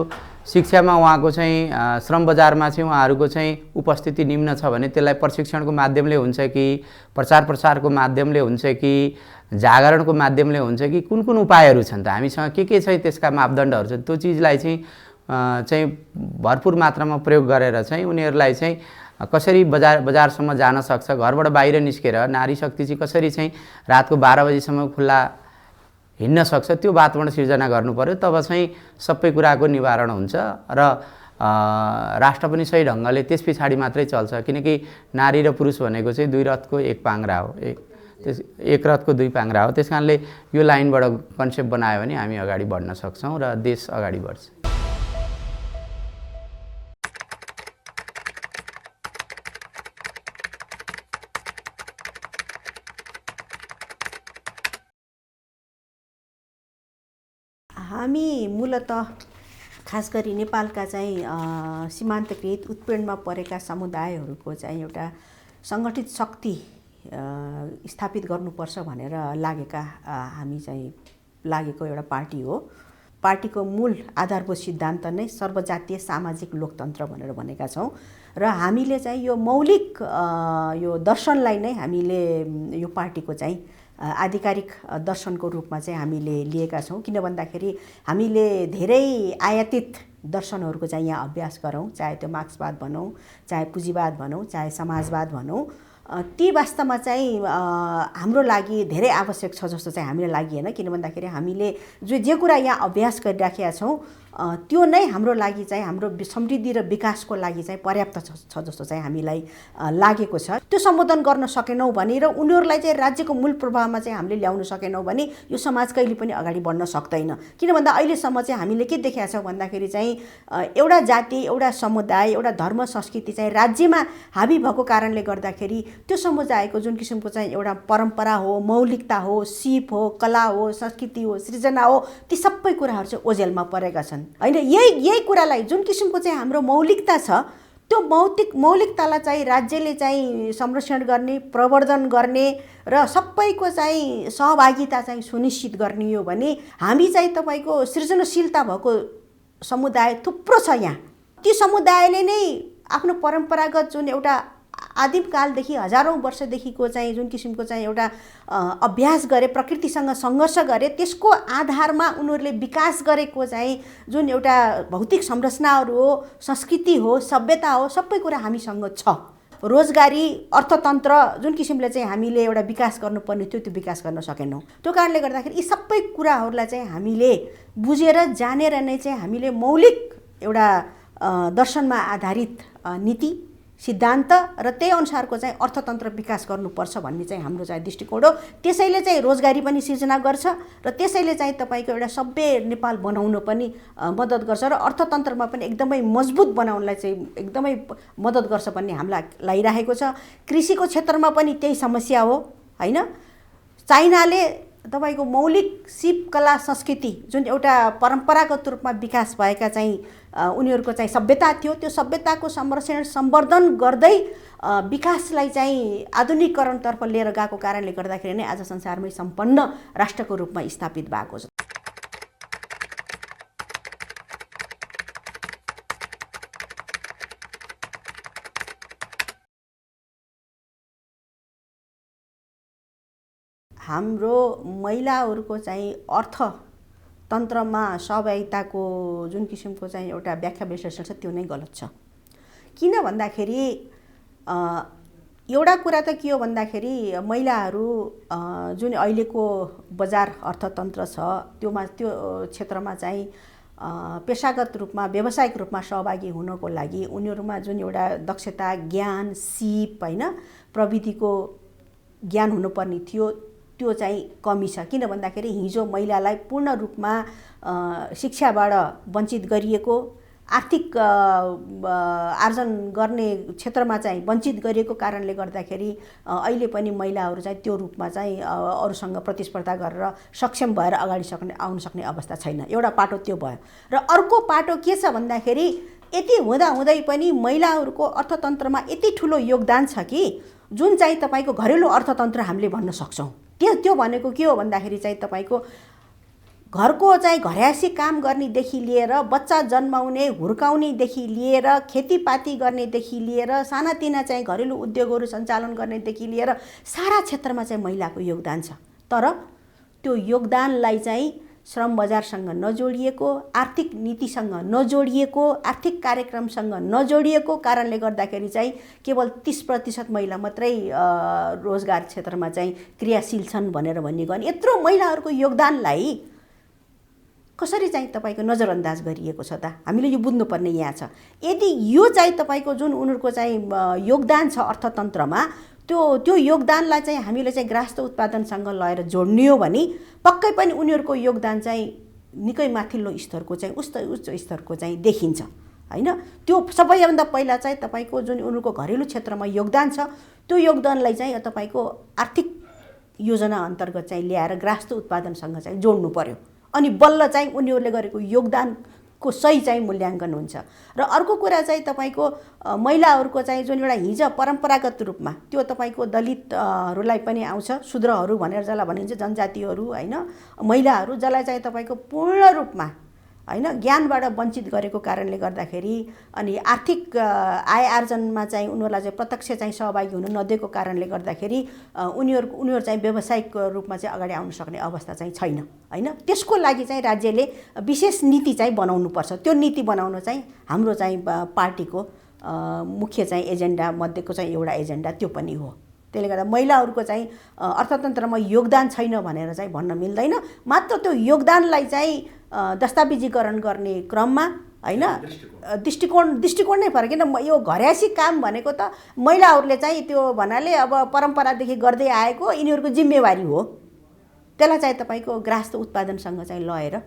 शिक्षामा उहाँको चाहिँ श्रम बजारमा चाहिँ उहाँहरूको चाहिँ उपस्थिति निम्न छ भने त्यसलाई प्रशिक्षणको माध्यमले हुन्छ कि प्रचार प्रसारको माध्यमले हुन्छ कि जागरणको माध्यमले हुन्छ कि कुन उपायहरू छन् त हामीसँग के चाहिँ त्यसका मापदण्डहरू छन् त्यो चिजलाई चाहिँ भरपुर मात्रामा प्रयोग गरेर चाहिँ उनीहरूलाई चाहिँ कसरी बजारसम्म जान सक्छ, घरबाट बाहिर निस्केर नारी शक्ति चाहिँ कसरी चाहिँ रातको 12 बजीसम्म खुल्ला हिँड्न सक्छ त्यो वातावरण सिर्जना गर्नु पर्यो। तब चाहिँ सबै कुराको निवारण हुन्छ र राष्ट्र पनि सही ढङ्गले त्यस पछाडि मात्रै चल्छ। किनकि नारी र पुरुष भनेको चाहिँ 2 रथको 1 पाङ्ग्रा हो, एक रथको 2 पाङ्ग्रा हो। त्यस कारणले यो लाइनबाट कन्सेप्ट बनायो भने हामी अगाडि बढ्न सक्छौँ र देश अगाडि बढ्छ। हामी मूलतः खास गरी नेपालका चाहिँ सीमान्तकृत उत्पीडनमा परेका समुदायहरूको चाहिँ एउटा सङ्गठित शक्ति स्थापित गर्नुपर्छ भनेर हामी चाहिँ लागेको एउटा पार्टी हो। पार्टीको मूल आधारभूत सिद्धान्त नै सर्वजातीय सामाजिक लोकतन्त्र भनेर भनेका छौँ र हामीले चाहिँ यो मौलिक यो दर्शनलाई नै हामीले यो पार्टीको चाहिँ आधिकारिक दर्शनको रूपमा चाहिँ हामीले लिएका छौँ। किन भन्दाखेरि हामीले धेरै आयातित दर्शनहरूको चाहिँ यहाँ अभ्यास गरौँ, चाहे त्यो मार्क्सवाद भनौँ, चाहे पुँजीवाद भनौँ, चाहे समाजवाद भनौँ, ती वास्तवमा चाहिँ हाम्रो लागि धेरै आवश्यक छ जस्तो चाहिँ हामीलाई लागिएन। किन भन्दाखेरि हामीले जे कुरा यहाँ अभ्यास गरिराखेका छौँ त्यो नै हाम्रो लागि चाहिँ हाम्रो समृद्धि र विकासको लागि चाहिँ पर्याप्त छ जस्तो चाहिँ हामीलाई लागेको छ। त्यो सम्बोधन गर्न सकेनौँ भने र उनीहरूलाई चाहिँ राज्यको मूल प्रभावमा चाहिँ हामीले ल्याउन सकेनौँ भने यो समाज कहिले पनि अगाडि बढ्न सक्दैन। किन भन्दा अहिलेसम्म चाहिँ हामीले के देखेका छौँ भन्दाखेरि चाहिँ एउटा जाति, एउटा समुदाय, एउटा धर्म, संस्कृति चाहिँ राज्यमा हाबी भएको कारणले गर्दाखेरि त्यो समुदायको जुन किसिमको चाहिँ एउटा परम्परा हो, मौलिकता हो, सिप हो, कला हो, संस्कृति हो, सृजना हो, ती सबै कुराहरू चाहिँ ओझेलमा परेका छन् हैन। यही कुरालाई जुन किसिमको चाहिँ हाम्रो मौलिकता छ त्यो मौलिकतालाई चाहिँ राज्यले चाहिँ संरक्षण गर्ने, प्रवर्धन गर्ने र सबैको चाहिँ सहभागिता चाहिँ सुनिश्चित गर्ने हो भने हामी चाहिँ तपाईँको सृजनशीलता भएको समुदाय थुप्रो छ यहाँ। ती समुदायले नै आफ्नो परम्परागत जुन एउटा आदिमकालदेखि हजारौँ वर्षदेखिको चाहिँ जुन किसिमको चाहिँ एउटा अभ्यास गरे, प्रकृतिसँग सङ्घर्ष गरे, त्यसको आधारमा उनीहरूले विकास गरेको चाहिँ जुन एउटा भौतिक संरचनाहरू हो, संस्कृति हो, सभ्यता हो, सबै कुरा हामीसँग छ। रोजगारी, अर्थतन्त्र जुन किसिमले चाहिँ हामीले एउटा विकास गर्नुपर्ने थियो त्यो विकास गर्न सकेनौँ। त्यो कारणले गर्दाखेरि यी सबै कुराहरूलाई चाहिँ हामीले बुझेर जानेर नै चाहिँ हामीले मौलिक एउटा दर्शनमा आधारित नीति सिद्धान्त र त्यही अनुसारको चाहिँ अर्थतन्त्र विकास गर्नुपर्छ भन्ने चाहिँ हाम्रो चाहिँ दृष्टिकोण हो। त्यसैले चाहिँ रोजगारी पनि सिर्जना गर्छ र त्यसैले चाहिँ तपाईँको एउटा सभ्य नेपाल बनाउन पनि मद्दत गर्छ र अर्थतन्त्रमा पनि एकदमै मजबुत बनाउनलाई चाहिँ एकदमै मद्दत गर्छ भन्ने हामीलाई लागिरहेको छ। कृषिको क्षेत्रमा पनि त्यही समस्या हो हैन। चाइनाले तपाईँको मौलिक सिप, कला, संस्कृति जुन एउटा परम्परागत रूपमा विकास भएका चाहिँ उनीहरूको चाहिँ सभ्यता थियो, त्यो सभ्यताको संरक्षण सम्वर्धन गर्दै विकासलाई चाहिँ आधुनिकीकरणतर्फ लिएर गएको कारणले गर्दाखेरि नै आज संसारमै सम्पन्न राष्ट्रको रूपमा स्थापित भएको छ। हाम्रो महिलाहरूको चाहिँ अर्थतन्त्रमा सहभागिताको जुन किसिमको चाहिँ एउटा व्याख्या विश्लेषण छ त्यो नै गलत छ। किन भन्दाखेरि एउटा कुरा त के हो भन्दाखेरि महिलाहरू जुन अहिलेको बजार अर्थतन्त्र छ त्यो क्षेत्रमा चाहिँ पेशागत रूपमा, व्यावसायिक रूपमा सहभागी हुनको लागि उनीहरूमा जुन एउटा दक्षता, ज्ञान, सिप हैन, प्रविधिको ज्ञान हुनुपर्ने थियो त्यो चाहिँ कमी छ। किन भन्दाखेरि हिजो महिलालाई पूर्ण रूपमा शिक्षाबाट वञ्चित गरिएको, आर्थिक आर्जन गर्ने क्षेत्रमा चाहिँ वञ्चित गरिएको कारणले गर्दाखेरि अहिले पनि महिलाहरू चाहिँ त्यो रूपमा चाहिँ अरूसँग प्रतिस्पर्धा गरेर सक्षम भएर अगाडि आउन सक्ने अवस्था छैन। एउटा पाटो त्यो भयो र अर्को पाटो के छ भन्दाखेरि यति हुँदाहुँदै पनि महिलाहरूको अर्थतन्त्रमा यति ठुलो योगदान छ कि जुन चाहिँ तपाईँको घरेलु अर्थतन्त्र हामीले भन्न सक्छौँ। त्यो भनेको के हो भन्दाखेरि चाहिँ तपाईँको घरको चाहिँ घरयासी काम गर्नेदेखि लिएर बच्चा जन्माउने, हुर्काउनेदेखि लिएर खेतीपाती गर्नेदेखि लिएर सानातिना चाहिँ घरेलु उद्योगहरू सञ्चालन गर्नेदेखि लिएर सारा क्षेत्रमा चाहिँ महिलाको योगदान छ। तर त्यो योगदानलाई चाहिँ श्रम बजारसँग नजोडिएको, आर्थिक नीतिसँग नजोडिएको, आर्थिक कार्यक्रमसँग नजोडिएको कारणले गर्दाखेरि चाहिँ केवल 30% महिला मात्रै रोजगार क्षेत्रमा चाहिँ क्रियाशील छन् भनेर भनिएको। अनि यत्रो महिलाहरूको योगदानलाई कसरी चाहिँ तपाईँको नजरअन्दाज गरिएको छ त? हामीले यो बुझ्नुपर्ने यहाँ छ। यदि यो चाहिँ तपाईँको जुन उनीहरूको चाहिँ योगदान छ अर्थतन्त्रमा त्यो योगदानलाई चाहिँ हामीले चाहिँ गृहस्थ उत्पादनसँग लगेर जोड्ने हो भने पक्कै पनि उनीहरूको योगदान चाहिँ निकै माथिल्लो स्तरको चाहिँ उच्च स्तरको चाहिँ देखिन्छ हैन। त्यो सबैभन्दा पहिला चाहिँ तपाईँको जुन उनीहरूको घरेलु क्षेत्रमा योगदान छ त्यो योगदानलाई चाहिँ तपाईँको आर्थिक योजना अन्तर्गत चाहिँ ल्याएर गृहस्थ उत्पादनसँग चाहिँ जोड्नु पर्यो। अनि बल्ल चाहिँ उनीहरूले गरेको योगदानको सही चाहिँ मूल्याङ्कन हुन्छ। र अर्को कुरा चाहिँ तपाईँको महिलाहरूको चाहिँ जुन एउटा हिजो परम्परागत रूपमा त्यो तपाईँको दलितहरूलाई पनि आउँछ, शूद्रहरू भनेर जसलाई भनिन्छ, जनजातिहरू होइन, महिलाहरू जसलाई चाहिँ तपाईँको पूर्ण रूपमा होइन ज्ञानबाट वञ्चित गरेको कारणले गर्दाखेरि अनि आर्थिक आय आर्जनमा चाहिँ उनीहरूलाई चाहिँ प्रत्यक्ष चाहिँ सहभागी हुन नदिएको कारणले गर्दाखेरि उनीहरू चाहिँ व्यावसायिक रूपमा चाहिँ अगाडि आउन सक्ने अवस्था चाहिँ छैन होइन। त्यसको लागि चाहिँ राज्यले विशेष नीति चाहिँ बनाउनुपर्छ। त्यो नीति बनाउन चाहिँ हाम्रो चाहिँ पार्टीको मुख्य चाहिँ एजेन्डा मध्येको चाहिँ एउटा एजेन्डा त्यो पनि हो। त्यसले गर्दा महिलाहरूको चाहिँ अर्थतन्त्रमा योगदान छैन भनेर चाहिँ भन्न मिल्दैन। मात्र त्यो योगदानलाई चाहिँ दस्तावेजीकरण गर्ने क्रममा होइन दृष्टिकोण नै फरक। किन यो घर्यासी काम भनेको त महिलाहरूले चाहिँ त्यो भन्नाले अब परम्परादेखि गर्दै आएको यिनीहरूको जिम्मेवारी हो। त्यसलाई चाहिँ तपाईँको गृहस्थ उत्पादनसँग चाहिँ लगेर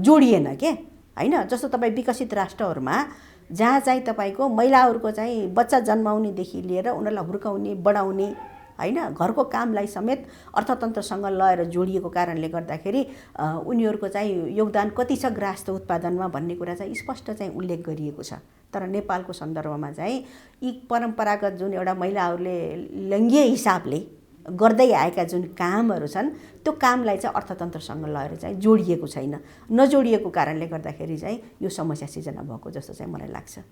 जोडिएन के होइन। जस्तो तपाईँ विकसित राष्ट्रहरूमा जहाँ चाहिँ तपाईँको महिलाहरूको चाहिँ बच्चा जन्माउनेदेखि लिएर उनीहरूलाई हुर्काउने बढाउने होइन घरको कामलाई समेत अर्थतन्त्रसँग लगेर जोडिएको कारणले गर्दाखेरि उनीहरूको चाहिँ योगदान कति छ गृहस्थ उत्पादनमा भन्ने कुरा चाहिँ स्पष्ट चाहिँ उल्लेख गरिएको छ। तर नेपालको सन्दर्भमा चाहिँ यी परम्परागत जुन एउटा महिलाहरूले लैङ्गिक हिसाबले गर्दै आएका जुन कामहरू छन् त्यो कामलाई चाहिँ अर्थतन्त्रसँग लगेर चाहिँ जोडिएको छैन। नजोडिएको कारणले गर्दाखेरि चाहिँ यो समस्या सिर्जना भएको जस्तो चाहिँ मलाई लाग्छ।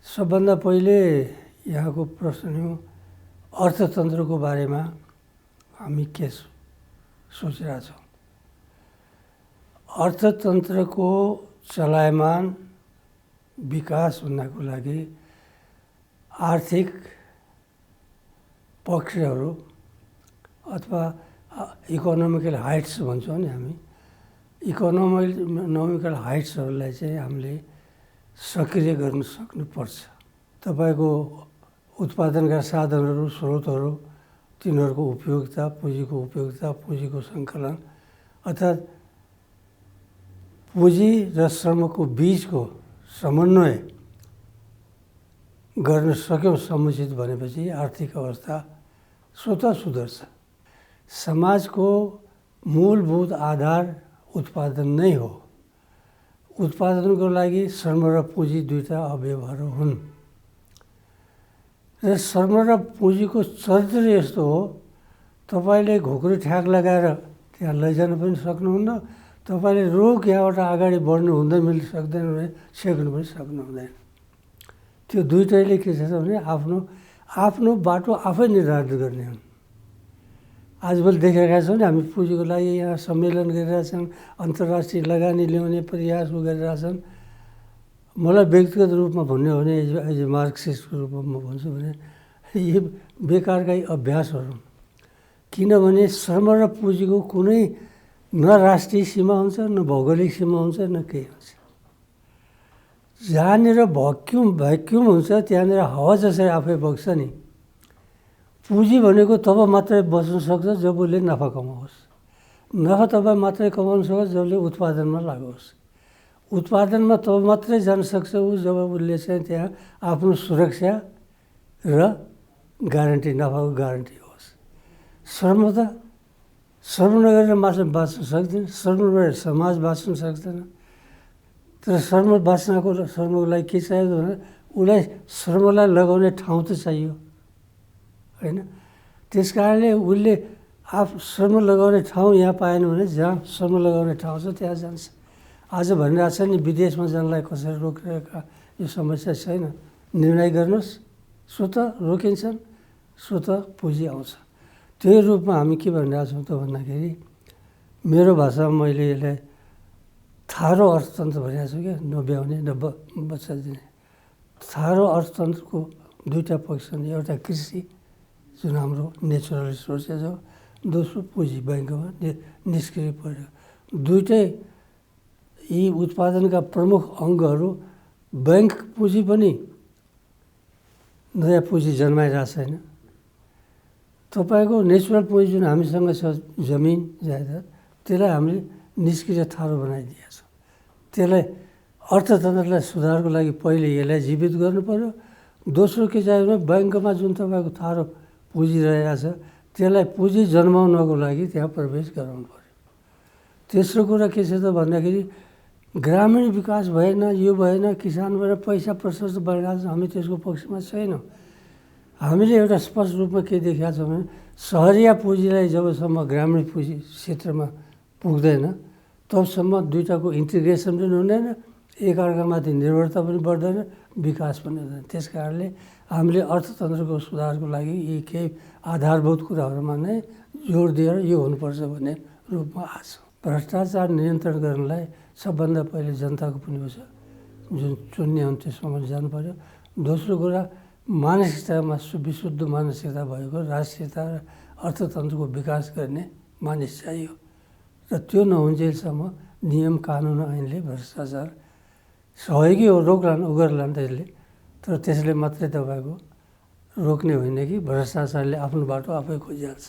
सबभन्दा पहिले यहाँको प्रश्न हो अर्थतन्त्रको बारेमा हामी के सोचिरहेछौँ। अर्थतन्त्रको चलायमान विकास हुनको लागि आर्थिक पक्षहरू अथवा इकोनोमिकल हाइट्स भन्छौँ नि हामी, इकोनोमिकल हाइट्सहरूलाई चाहिँ हामीले सक्रिय गर्न सक्नुपर्छ। तपाईँको उत्पादनका साधनहरू स्रोतहरू तिनीहरूको उपयोगिता पुँजीको सङ्कलन अर्थात् पुँजी र श्रमको बीचको समन्वय गर्न सक्यौँ समुचित भनेपछि आर्थिक अवस्था स्वतः सुधर्छ। समाजको मूलभूत आधार उत्पादन नै हो। उत्पादनको लागि श्रम र पुँजी दुईटा अवयवहरू हुन् र श्रम र पुँजीको चरित्र यस्तो हो तपाईँले घोक्रो ठ्याक लगाएर त्यहाँ लैजान पनि सक्नुहुन्न, तपाईँले रोक यहाँबाट अगाडि बढ्नु हुँदै मिल्न सक्दैन भने सेक्नु पनि सक्नु हुँदैन। त्यो दुइटैले के छ भने आफ्नो बाटो आफै निर्धारित गर्ने हुन्। आजभोलि देखिरहेका छौँ नि हामी पुँजीको लागि यहाँ सम्मेलन गरिरहेछन्, अन्तर्राष्ट्रिय लगानी ल्याउने प्रयास गरिरहेछन्। मलाई व्यक्तिगत रूपमा भन्ने हो भने एज ए मार्क्सिस्टको रूपमा म भन्छु भने यी बेकारका अभ्यासहरू, किनभने श्रम र पुँजीको कुनै न राष्ट्रिय सीमा हुन्छ न भौगोलिक सीमा हुन्छ न केही हुन्छ। जहाँनिर भ्याक्युम हुन्छ त्यहाँनिर हावा जसरी आफै बग्छ नि, पुँजी भनेको तब मात्रै बस्न सक्छ जब उसले नाफा कमाओस्। नाफा तपाईँ मात्रै कमाउन सक्छ जसले उत्पादनमा लागोस्। उत्पादनमा तब मात्रै जान सक्छ ऊ जब उसले चाहिँ त्यहाँ आफ्नो सुरक्षा र ग्यारेन्टी, नाफाको ग्यारेन्टी होस्। श्रम नगरेर बाँच्न सक्दैन, श्रम नगरेर समाज बाँच्न सक्दैन। तर श्रमको लागि के चाहियो भने उसलाई श्रमलाई लगाउने ठाउँ त चाहियो होइन। त्यस कारणले उसले श्रम लगाउने ठाउँ यहाँ पाएन भने जहाँ श्रम लगाउने ठाउँ छ त्यहाँ जान्छ। आज भनिरहेको छ नि विदेशमा जानलाई कसरी रोकिरहेका, यो समस्या छैन। निर्णय गर्नुहोस्, स्वतः रोकिन्छन्, स्वतः पुँजी आउँछ। त्यही रूपमा हामी के भनिरहेको छौँ त भन्दाखेरि मेरो भाषामा मैले यसलाई थारो अर्थतन्त्र भनिरहेको छु क्या, नब्याउने न बच्चा दिने। थारो अर्थतन्त्रको दुईवटा पक्ष छन्। एउटा कृषि जुन हाम्रो नेचुरल रिसोर्सेस हो, दोस्रो पुँजी ब्याङ्कमा निष्क्रिय पऱ्यो। दुइटै यी उत्पादनका प्रमुख अङ्गहरू। ब्याङ्क पुँजी पनि नयाँ पुँजी जन्माइरहेको छैन। तपाईँको नेचुरल पुँजी जुन हामीसँग छ जमिन जायदाद, त्यसलाई हामीले निष्क्रिय थारो बनाइदिएका छौँ। त्यसलाई अर्थतन्त्रलाई सुधारको लागि पहिले यसलाई जीवित गर्नु पर्यो। दोस्रो के चाहियो भने ब्याङ्कमा जुन तपाईँको थारो पुँजी रहेको छ त्यसलाई पुँजी जन्माउनको लागि त्यहाँ प्रवेश गराउनु पर्यो। तेस्रो कुरा के छ त भन्दाखेरि ग्रामीण विकास भएन, यो भएन, किसानबाट पैसा प्रशस्त भइरहेको छ, हामी त्यसको पक्षमा छैनौँ। हामीले एउटा स्पष्ट रूपमा के देखेका छौँ भने सहरिया पुँजीलाई जबसम्म ग्रामीण पुँजी क्षेत्रमा पुग्दैन तबसम्म दुईटाको इन्टिग्रेसन पनि हुँदैन, एकअर्कामाथि निर्भरता पनि बढ्दैन, विकास पनि हुँदैन। त्यस कारणले हामीले अर्थतन्त्रको सुधारको लागि यी केही आधारभूत कुराहरूमा नै जोड दिएर यो हुनुपर्छ भन्ने रूपमा आएको छ। भ्रष्टाचार नियन्त्रण गर्नलाई सबभन्दा पहिले जनताको पनि छ, जुन चुन्ने हुन् त्यसमा जानु पर्यो। दोस्रो कुरा मानसिकतामा विशुद्ध मानसिकता भएको राष्ट्रियता र अर्थतन्त्रको विकास गर्ने मानिस चाहियो र त्यो नहुन्जेलसम्म नियम कानुन ऐनले भ्रष्टाचार सहयोगी हो, रोक्लान् उगर्लान् त्यसले, तर त्यसले मात्रै तपाईँको रोक्ने होइन कि भ्रष्टाचारले आफ्नो बाटो आफै खोजिहाल्छ।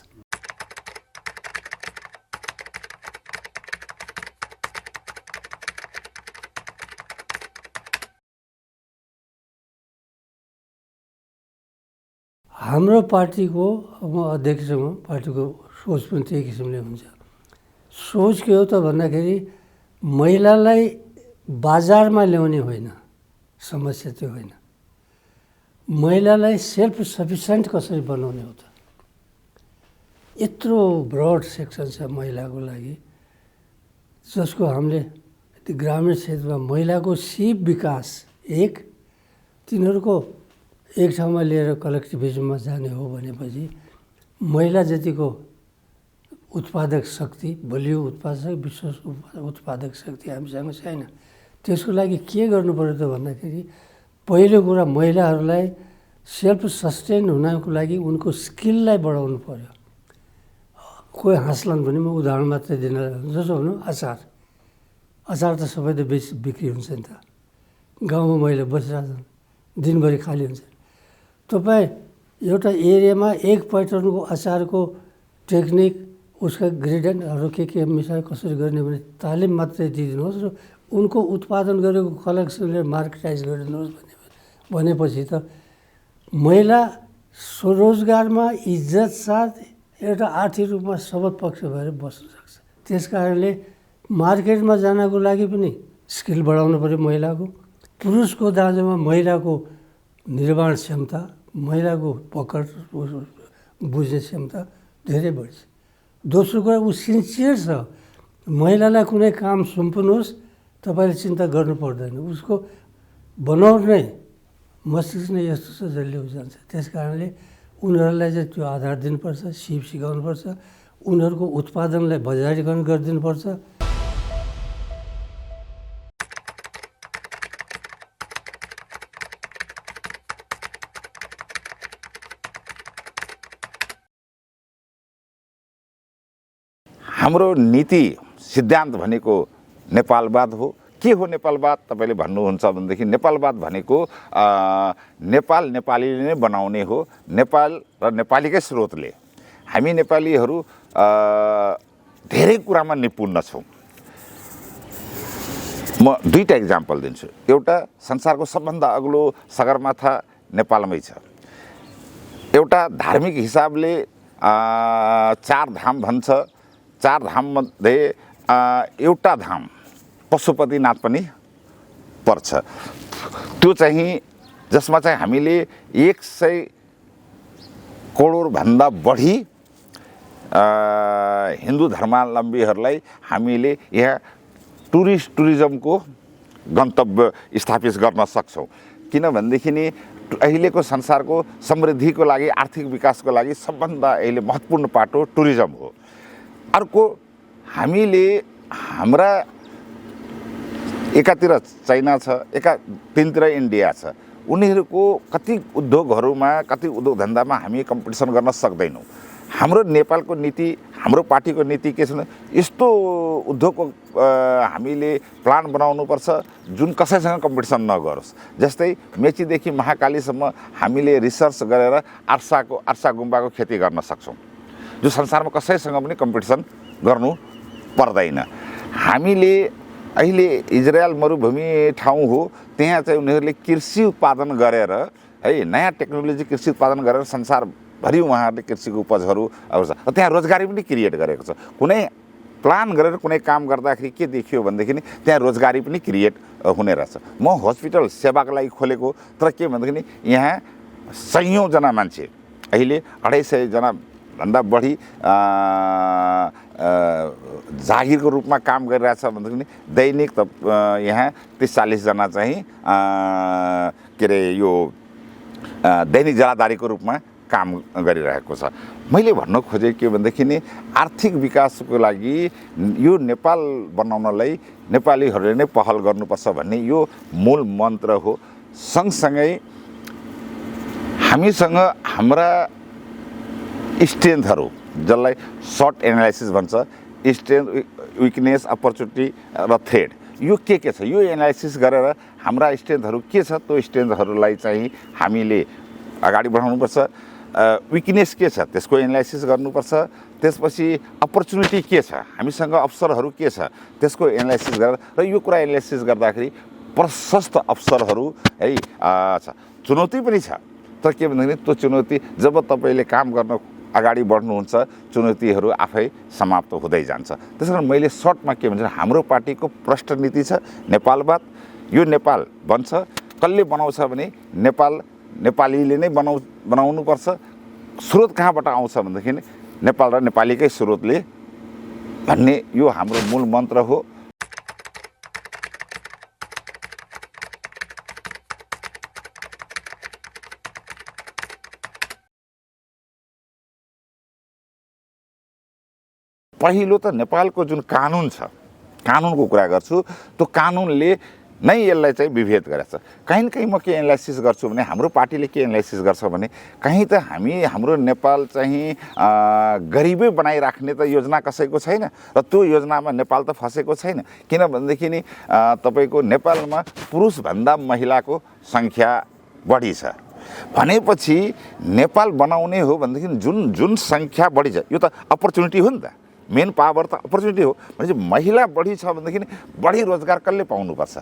हाम्रो पार्टीको म अध्यक्ष हुँ, पार्टीको सोच पनि त्यही किसिमले हुन्छ। सोच के हो त भन्दाखेरि महिलालाई बजारमा ल्याउने होइन, समस्या त्यो होइन, महिलालाई सेल्फ सफिसियन्ट कसरी बनाउने हो त। यत्रो ब्रड सेक्सन छ महिलाको लागि जसको हामीले ग्रामीण क्षेत्रमा महिलाको सिप विकास एक तिनीहरूको एक ठाउँमा लिएर कलेक्टिभिजममा जाने हो भनेपछि महिला जतिको उत्पादक शक्ति, बलियो उत्पादक विश्व उत्पादक शक्ति हामीसँग छैन। त्यसको लागि के गर्नु पर्यो त भन्दाखेरि पहिलो कुरा महिलाहरूलाई सेल्फ सस्टेन हुनको लागि उनको स्किललाई बढाउनु पर्यो। कोही हाँस्लान् भने म उदाहरण मात्रै दिन जसो भनौँ अचार, अचार त सबै त बिक्री हुन्छ नि त, गाउँमा महिला बसिरहेछन् दिनभरि खाली हुन्छ। तपाईँ एउटा एरियामा एक पैटर्नको अचारको टेक्निक, उसका ग्रेडियन्टहरू के मिसाइ कसरी गर्ने भने तालिम मात्रै दिइदिनुहोस् र उनको उत्पादन गरेको कलेक्सनले मार्केटाइज गरिदिनुहोस् भनेपछि त महिला स्वरोजगारमा इज्जत साथ एउटा आर्थिक रूपमा सबल पक्ष भएर बस्न सक्छ। त्यस कारणले मार्केटमा जानको लागि पनि स्किल बढाउनु पर्यो महिलाको। पुरुषको दाँजोमा महिलाको निर्माण क्षमता, महिलाको पकड बुझ्ने क्षमता धेरै बढ्छ। दोस्रो कुरा ऊ सिन्सियर छ, महिलालाई कुनै काम सुम्पिनुहोस् तपाईँले चिन्ता गर्नु पर्दैन, उसको बनावट नै मस्तिष्क नै यस्तो छ जसले जान्छ। त्यस कारणले उनीहरूलाई चाहिँ त्यो आधार दिनुपर्छ, सिप सिकाउनुपर्छ, उनीहरूको उत्पादनलाई बजारीकरण गरिदिनुपर्छ। हाम्रो नीति सिद्धान्त भनेको नेपालवाद हो। के हो नेपालवाद तपाईँले भन्नुहुन्छ भनेदेखि नेपालवाद भनेको नेपाल नेपालीले नै बनाउने हो, नेपाल र नेपालीकै स्रोतले। हामी नेपालीहरू धेरै कुरामा निपुण छौँ। म दुईटा इक्जाम्पल दिन्छु। एउटा संसारको सबभन्दा अग्लो सगरमाथा नेपालमै छ। एउटा धार्मिक हिसाबले 4 धाम भन्छ, 4 धाममध्ये एउटा धाम पशुपतिनाथ पनि पर्छ। त्यो चाहिँ जसमा चाहिँ हामीले 100 करोडभन्दा बढी हिन्दू धर्मावलम्बीहरूलाई हामीले यहाँ टुरिज्मको गन्तव्य स्थापित गर्न सक्छौँ। किनभनेदेखि नि अहिलेको संसारको समृद्धिको लागि, आर्थिक विकासको लागि सबभन्दा अहिले महत्त्वपूर्ण पाटो टुरिज्म हो। अर्को हामीले हाम्रा एकातिर चाइना छ, एकातिर इन्डिया छ। उनीहरूको कति उद्योगहरूमा, कति उद्योग धन्दामा हामी कम्पिटिसन गर्न सक्दैनौँ। हाम्रो नेपालको नीति, हाम्रो पार्टीको नीति के छ भने यस्तो उद्योगको हामीले प्लान बनाउनुपर्छ जुन कसैसँग कम्पिटिसन नगरोस्। जस्तै मेचीदेखि महाकालीसम्म हामीले रिसर्च गरेर आर्सा गुम्बाको खेती गर्न सक्छौँ, जो संसारमा कसैसँग पनि कम्पिटिसन गर्नु पर्दैन। हामीले अहिले इजरायल मरुभूमि ठाउँ हो, त्यहाँ चाहिँ उनीहरूले कृषि उत्पादन गरेर है नयाँ टेक्नोलोजी कृषि उत्पादन गरेर संसारभरि उहाँहरूले कृषिको उपजहरू आउँछ। त्यहाँ रोजगारी पनि क्रिएट गरेको छ। कुनै प्लान गरेर कुनै काम गर्दाखेरि के देखियो भनेदेखि त्यहाँ रोजगारी पनि क्रिएट हुने रहेछ। म हस्पिटल सेवाको लागि खोलेको, तर के भनेदेखि यहाँ सयौँजना मान्छे, अहिले 250 जनाभन्दा बढी जागिरको रूपमा काम गरिरहेछ भनेदेखि दैनिक त यहाँ 30-40 जना चाहिँ के अरे यो दैनिक जलाधारीको रूपमा काम गरिरहेको छ। मैले भन्न खोजेँ के भनेदेखि आर्थिक विकासको लागि यो नेपाल बनाउनलाई नेपालीहरूले नै पहल गर्नुपर्छ भन्ने यो मूल मन्त्र हो। सँगसँगै हामीसँग हाम्रा स्ट्रेन्थहरू, जसलाई सर्ट एनालाइसिस भन्छ, स्ट्रेन्थ, विकनेस, अपर्च्युनिटी र थ्रेड, यो के छ, यो एनालाइसिस गरेर हाम्रा स्ट्रेन्थहरू के छ, त्यो स्ट्रेन्थहरूलाई चाहिँ हामीले अगाडि बढाउनुपर्छ। विकनेस के छ त्यसको एनालाइसिस गर्नुपर्छ। त्यसपछि अपर्च्युनिटी के छ, हामीसँग अवसरहरू के छ, त्यसको एनालाइसिस गरेर, र यो कुरा एनालाइसिस गर्दाखेरि प्रशस्त अवसरहरू है छ। चुनौती पनि छ, तर के भन्दाखेरि त्यो चुनौती जब तपाईँले काम गर्न अगाडि बढ्नुहुन्छ चुनौतीहरू आफै समाप्त हुँदै जान्छ। त्यसकारण मैले सर्टमा के भन्छ, हाम्रो पार्टीको प्रष्ट नीति छ नेपालवाद। यो नेपाल बन्छ, कसले बनाउँछ भने नेपालीले नै बनाउनुपर्छ। स्रोत कहाँबाट आउँछ भनेदेखि नेपाल र नेपालीकै स्रोतले भन्ने यो हाम्रो मूल मन्त्र हो। पहिलो त नेपालको जुन कानुन छ, कानुनको कुरा गर्छु, त्यो कानुनले नै यसलाई चाहिँ विभेद गरेछ। कहीँ न कहीँ म के एनालाइसिस गर्छु भने, हाम्रो पार्टीले के एनालाइसिस गर्छ भने, कहीँ त हाम्रो नेपाल चाहिँ गरिबै बनाइराख्ने त योजना कसैको छैन, र त्यो योजनामा नेपाल त फँसेको छैन। किनभनेदेखि नि तपाईँको नेपालमा पुरुषभन्दा महिलाको सङ्ख्या बढी छ भनेपछि नेपाल बनाउने हो भनेदेखि जुन सङ्ख्या बढी छ, यो त अपर्च्युनिटी हो नि त। मेन पावर त अपर्च्युनिटी हो भनेपछि महिला बढी छ भनेदेखि बढी रोजगार कसले पाउनुपर्छ?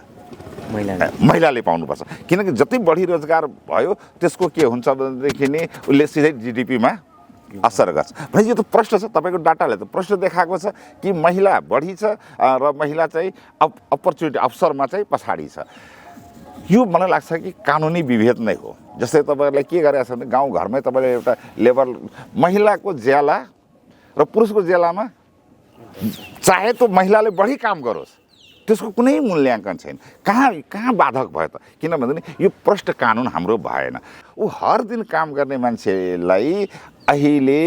महिलाले पाउनुपर्छ। किनकि जति बढी रोजगार भयो त्यसको के हुन्छ भनेदेखि उसले सिधै जिडिपीमा असर गर्छ। भनेपछि यो त प्रश्न छ, तपाईँको डाटाले त प्रश्न देखाएको छ कि महिला बढी छ र महिला चाहिँ अपर्च्युनिटी अवसरमा चाहिँ पछाडि छ। यो मलाई लाग्छ कि कानुनी विभेद नै हो। जस्तै तपाईँहरूलाई के गरेछ भने गाउँघरमै तपाईँले एउटा लेबर महिलाको ज्याला र पुरुषको ज्यालामा चाहे त महिलाले बढी काम गरोस्, त्यसको कुनै मूल्याङ्कन छैन। कहाँ बाधक भयो त? किनभने यो प्रष्ट कानुन हाम्रो भएन। ऊ हर दिन काम गर्ने मान्छेलाई अहिले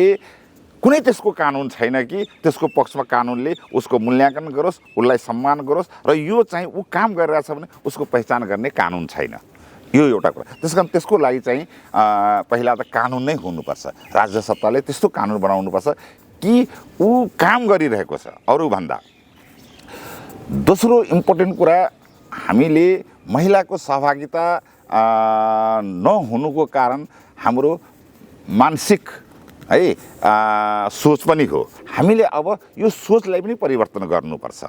कुनै त्यसको कानुन छैन कि त्यसको पक्षमा कानुनले उसको मूल्याङ्कन गरोस्, उसलाई सम्मान गरोस्, र यो चाहिँ ऊ काम गरिरहेछ भने उसको पहिचान गर्ने कानुन छैन। यो एउटा कुरा। त्यसकारण त्यसको लागि चाहिँ पहिला त कानुन नै हुनुपर्छ। राज्य सत्ताले त्यस्तो कानुन बनाउनुपर्छ कि ऊ काम गरिरहेको छ अरूभन्दा। दोस्रो इम्पोर्टेन्ट कुरा, हामीले महिलाको सहभागिता नहुनुको कारण हाम्रो मानसिक है सोच पनि हो। हामीले अब यो सोचलाई पनि परिवर्तन गर्नुपर्छ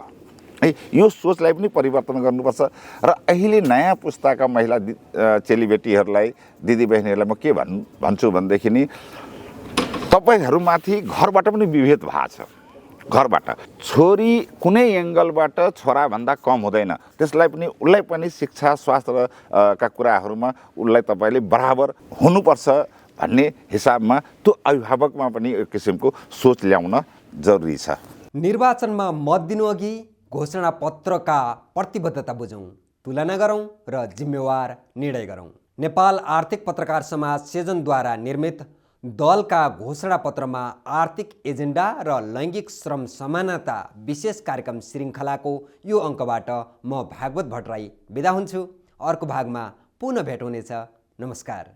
है, यो सोचलाई पनि परिवर्तन गर्नुपर्छ। र अहिले नयाँ पुस्ताका महिला चेलीबेटीहरूलाई, दिदीबहिनीहरूलाई म के भन्छु भनेदेखि नि, तपाईँहरूमाथि घरबाट पनि विभेद भएको छ। घरबाट छोरी कुनै एङ्गलबाट छोराभन्दा कम हुँदैन, त्यसलाई पनि उसलाई पनि शिक्षा, स्वास्थ्य का कुराहरूमा उसलाई तपाईँले बराबर हुनुपर्छ भन्ने हिसाबमा त्यो अभिभावकमा पनि एक किसिमको सोच ल्याउन जरुरी छ। निर्वाचनमा मत दिनुअघि घोषणापत्रका प्रतिबद्धता बुझौँ, तुलना गरौँ र जिम्मेवार निर्णय गरौँ। नेपाल आर्थिक पत्रकार समाज सेजनद्वारा निर्मित दलका घोषणापत्रमा आर्थिक एजेन्डा र लैङ्गिक श्रम समानता विशेष कार्यक्रम श्रृङ्खलाको यो अङ्कबाट म भागवत भट्टराई बिदा हुन्छु। अर्को भागमा पुनः भेट हुनेछ। नमस्कार।